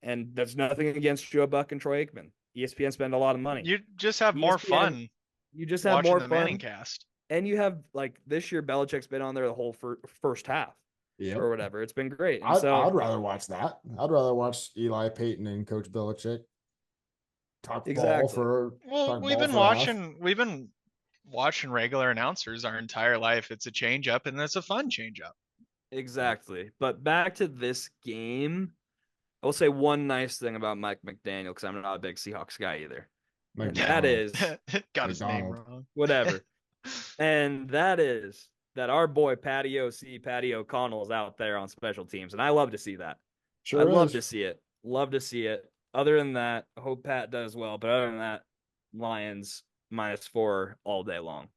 C: and there's nothing against Joe Buck and Troy Aikman. ESPN spend a lot of money.
B: You just have more
C: ESPN
B: fun
C: You just have
B: watching
C: more
B: the
C: fun.
B: Manning cast.
C: And you have like this year, Belichick's been on there the whole first half
A: Yep.
C: or whatever. It's been great. And
A: I'd
C: so
A: rather watch that. I'd rather watch Eli Payton and Coach Belichick
C: exactly.
B: Well,
A: talk ball for a half.
B: we've been watching regular announcers our entire life. It's a change up and it's a fun change up.
C: Exactly. But back to this game, I will say one nice thing about Mike McDaniel, because I'm not a big Seahawks guy either. And that
A: McDonald.
C: is
B: Got his name
A: McDonald.
B: wrong.
C: whatever. And that is that our boy Patty OC, Patty O'Connell is out there on special teams. And I love to see that. I
A: Sure
C: love
A: is.
C: to see it. Love to see it. Other than that, I hope Pat does well. But other than that, Lions -4 all day long.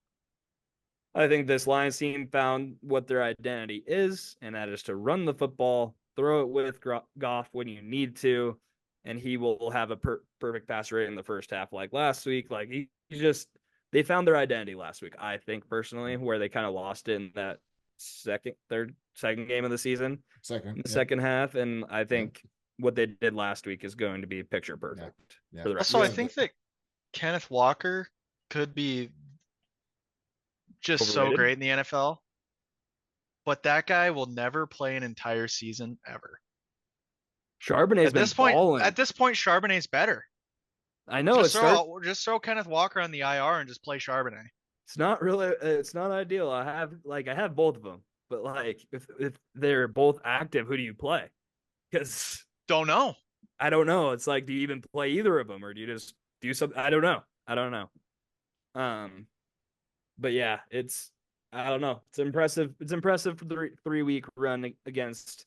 C: I think this Lions team found what their identity is, and that is to run the football, throw it with Goff when you need to, and he will have a perfect pass rate in the first half like last week. Like he just they found their identity last week. I think personally, where they kind of lost it in that second game of the season,
A: Second.
C: in the
A: Yep.
C: second half, and I think what they did last week is going to be picture perfect
A: Yeah.
C: for the rest
B: Also,
C: of
B: I
C: the
B: think that Kenneth Walker could be just so
C: Overrated?
B: great in the NFL, but that guy will never play an entire season ever.
C: Charbonnet's
B: At
C: been
B: this point,
C: balling.
B: Charbonnet's better.
C: I know
B: Just throw Kenneth Walker on the IR and just play Charbonnet.
C: it's not really it's not ideal. I have both of them, but like if they're both active, who do you play? Because
B: Don't know.
C: I don't know. It's like, do you even play either of them, or do you just do something? I don't know. But yeah, I don't know. It's impressive. It's impressive for the 3 week run against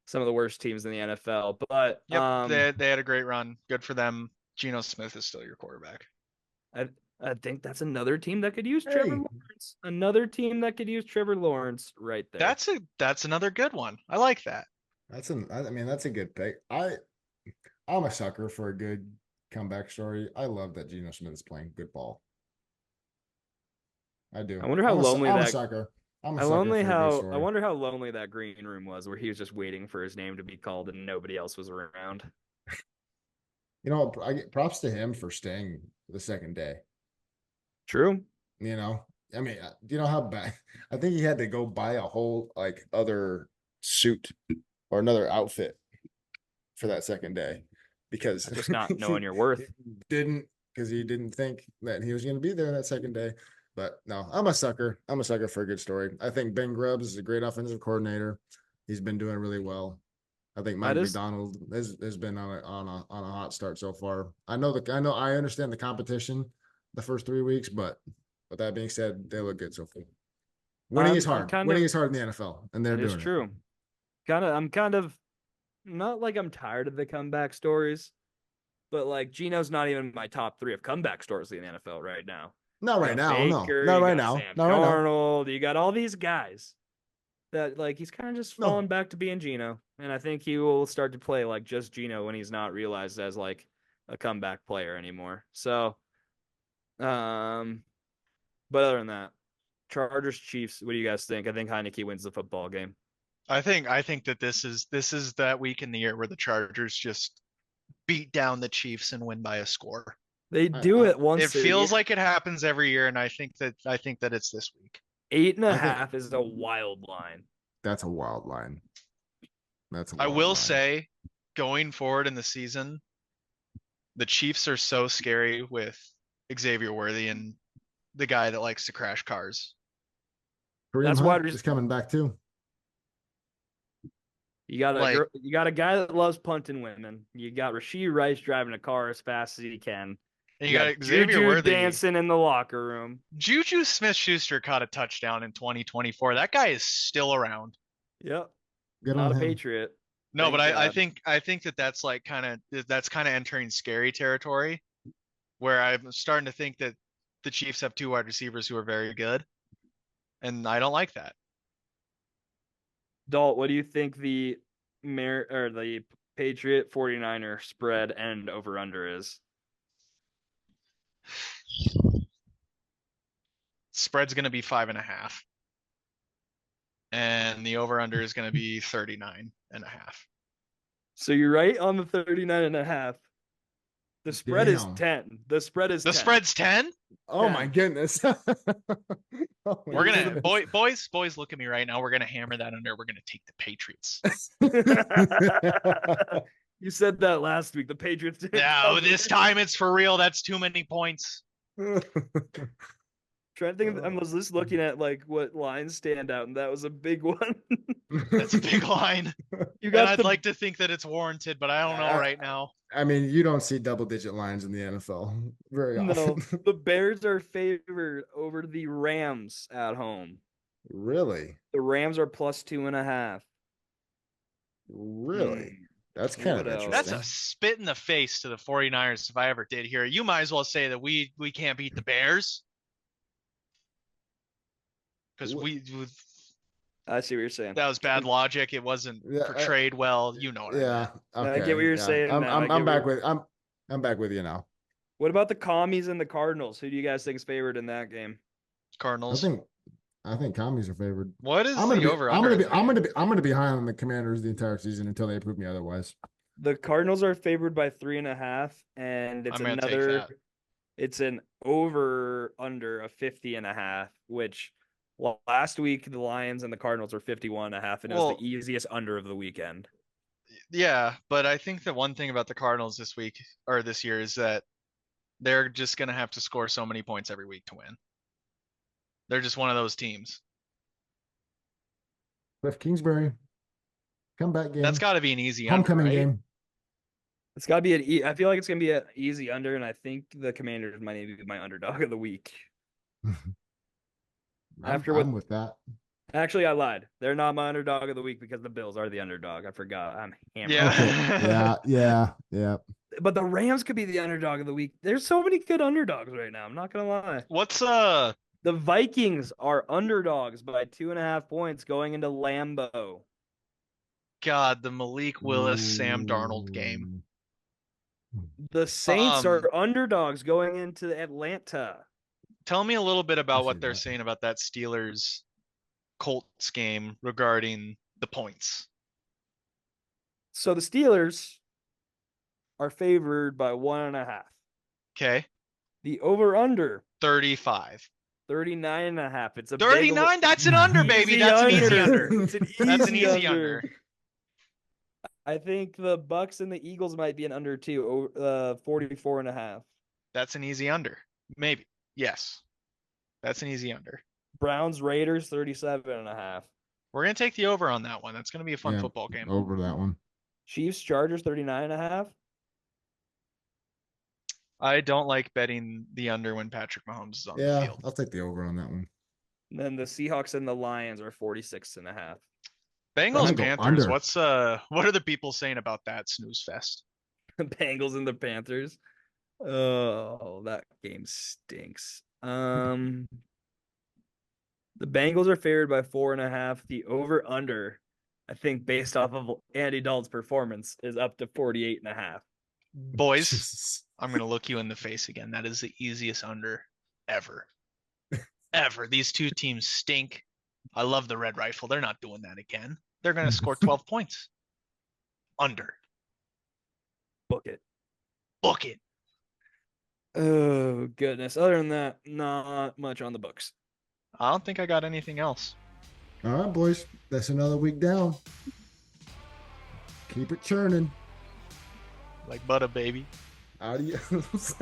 C: some of the worst teams in the NFL. But
B: Yep, they had a great run. Good for them. Geno Smith is still your quarterback.
C: I think that's another team that could use
A: Hey.
C: Trevor Lawrence. Another team that could use Trevor Lawrence right there.
B: That's another good one. I like that.
A: That's a good pick. I'm a sucker for a good comeback story. I love that Geno Smith is playing good ball. I do.
C: I wonder how lonely
A: I'm a
C: that
A: sucker. I'm a
C: I
A: sucker
C: lonely
A: for a good
C: how
A: story.
C: I wonder how lonely that green room was, where he was just waiting for his name to be called and nobody else was around.
A: You know, I get props to him for staying the second day.
C: True.
A: You know, I mean, do you know how bad? I think he had to go buy a whole like other suit or another outfit for that second day because
C: Just not knowing your worth.
A: he didn't think that he was going to be there that second day. But no, I'm a sucker. I'm a sucker for a good story. I think Ben Grubbs is a great offensive coordinator. He's been doing really well. I think Mike McDonald has been on a hot start so far. I understand the competition the first 3 weeks, but with that being said, they look good so far. Winning is hard. Winning is hard in the NFL, and they're doing it.
C: It's true. I'm kind of not like I'm tired of the comeback stories, but like Geno's not even my top 3 of comeback stories in the NFL right now.
A: Not right now,
C: Baker,
A: no. Not right
C: you got
A: now.
C: Sam
A: Not right now.
C: Darnold, you got all these guys that like he's kind of just falling back to being Geno, and I think he will start to play like just Geno when he's not realized as like a comeback player anymore. So, but other than that, Chargers Chiefs. What do you guys think? I think Heineke wins the football game.
B: I think that this is that week in the year where the Chargers just beat down the Chiefs and win by a score.
C: They do it once.
B: It feels like it happens every year, and I think that it's this week.
C: 8.5 is a wild line.
A: That's a wild line.
B: I will say, going forward in the season, the Chiefs are so scary with Xavier Worthy and the guy that likes to crash cars.
A: That's why he's coming back too.
C: You got a guy that loves punting women. You got Rashee Rice driving a car as fast as he can.
B: And you got Xavier Worthy
C: dancing in the locker room.
B: Juju Smith-Schuster caught a touchdown in 2024. That guy is still around.
C: Yep. Not a Patriot.
B: No, but I think that's like kind of entering scary territory, where I'm starting to think that the Chiefs have 2 wide receivers who are very good, and I don't like that.
C: Dalt, what do you think the Patriot 49er spread and over under is?
B: Spread's going to be 5.5. And the over under is going to be 39.5.
C: So you're right on the 39.5. The spread is
A: Damn.
C: 10. The spread is
B: The
C: 10.
B: spread's 10.
A: Oh my
C: 10.
A: goodness. Oh my
B: We're gonna
A: goodness.
B: boys, look at me right now. We're gonna hammer that under. We're gonna take the Patriots.
C: You said that last week. The Patriots didn't
B: No,
C: cover.
B: this time it's for real. That's too many points.
C: Trying to think. I was just looking at like what lines stand out, and that was a big one.
B: That's a big line.
C: You
B: And
C: got
B: I'd
C: the
B: like to think that it's warranted, but I don't know right now.
A: I mean, you don't see double-digit lines in the NFL very
C: no.
A: often.
C: The Bears are favored over the Rams at home.
A: Really?
C: The Rams are plus 2.5.
A: Really? That's kind of
C: What else?
A: interesting.
B: That's a spit in the face to the 49ers if I ever did hear it. You might as well say that we can't beat the Bears. Because
C: I see what you're saying.
B: that was bad logic. It wasn't
A: Yeah,
B: portrayed well. You know what I
A: Yeah.
B: meant.
C: I
A: Okay.
C: get what you're
A: yeah.
C: saying now. I
A: I'm
C: get
A: back
C: what
A: with I'm back with you now.
C: What about the Commies and the Cardinals? Who do you guys think is favored in that game?
B: Cardinals.
A: I think commies are favored.
B: What is
A: I'm gonna
B: the
A: be
B: over
A: I'm
B: under?
A: gonna be high on the Commanders the entire season until they prove me otherwise.
C: The Cardinals are favored by 3.5, and it's
B: I'm gonna take
C: another.
B: that.
C: It's an over under of 50.5, which last week the Lions and the Cardinals were 51.5, and it was
B: Well-
C: the easiest under of the weekend.
B: Yeah, but I think the one thing about the Cardinals this week or this year is that they're just gonna have to score so many points every week to win. They're just one of those teams.
A: Cliff Kingsbury, comeback game.
B: That's got to be an easy under,
A: homecoming
B: right?
A: game.
C: It's got to be an. I feel like it's gonna be an easy under, and I think the Commanders might be my underdog of the week. After what-
A: I'm with that.
C: Actually, I lied. They're not my underdog of the week because the Bills are the underdog. I forgot. I'm hammered.
B: Yeah.
A: Yeah.
C: But the Rams could be the underdog of the week. There's so many good underdogs right now. I'm not gonna lie.
B: What's
C: The Vikings are underdogs by 2.5 points going into Lambeau.
B: God, the Malik Willis Sam Darnold game.
C: The Saints are underdogs going into Atlanta.
B: Tell me a little bit about
A: see
B: what they're
A: that.
B: saying about that Steelers Colts game regarding the points.
C: So the Steelers are favored by 1.5.
B: Okay.
C: The over/under
B: 35.
C: 39.5. It's a
B: 39? That's an under, baby.
C: Easy
B: That's an easy
C: under.
B: under.
C: It's an
B: That's an
C: easy
B: easy under.
C: I think the Bucks and the Eagles might be an under too. 44.5.
B: That's an easy under. Maybe. Yes. That's an easy under.
C: Browns Raiders 37.5.
B: We're going to take the over on that one. That's going to be a fun
A: Yeah,
B: football game.
A: Over that one.
C: Chiefs Chargers 39.5.
B: I don't like betting the under when Patrick Mahomes is on the
A: Yeah,
B: field.
A: I'll take the over on that one.
C: And then the Seahawks and the Lions are 46.5.
B: Bengals
A: gonna go
B: Panthers.
A: under.
B: What are the people saying about that snooze fest?
C: The Bengals and the Panthers. Oh, that game stinks. The Bengals are favored by 4.5. The over/under, I think, based off of Andy Dalton's performance, is up to 48.5.
B: Boys,
A: Jesus.
B: I'm going to look you in the face again. That is the easiest under ever. Ever. These two teams stink. I love the Red Rifle. They're not doing that again. They're going to score 12 points. Under.
C: Book it.
B: Book it.
C: Oh, goodness. Other than that, not much on the books.
B: I don't think I got anything else.
A: All right, boys. That's another week down. Keep it churning.
B: Like butter, baby.
A: Adios.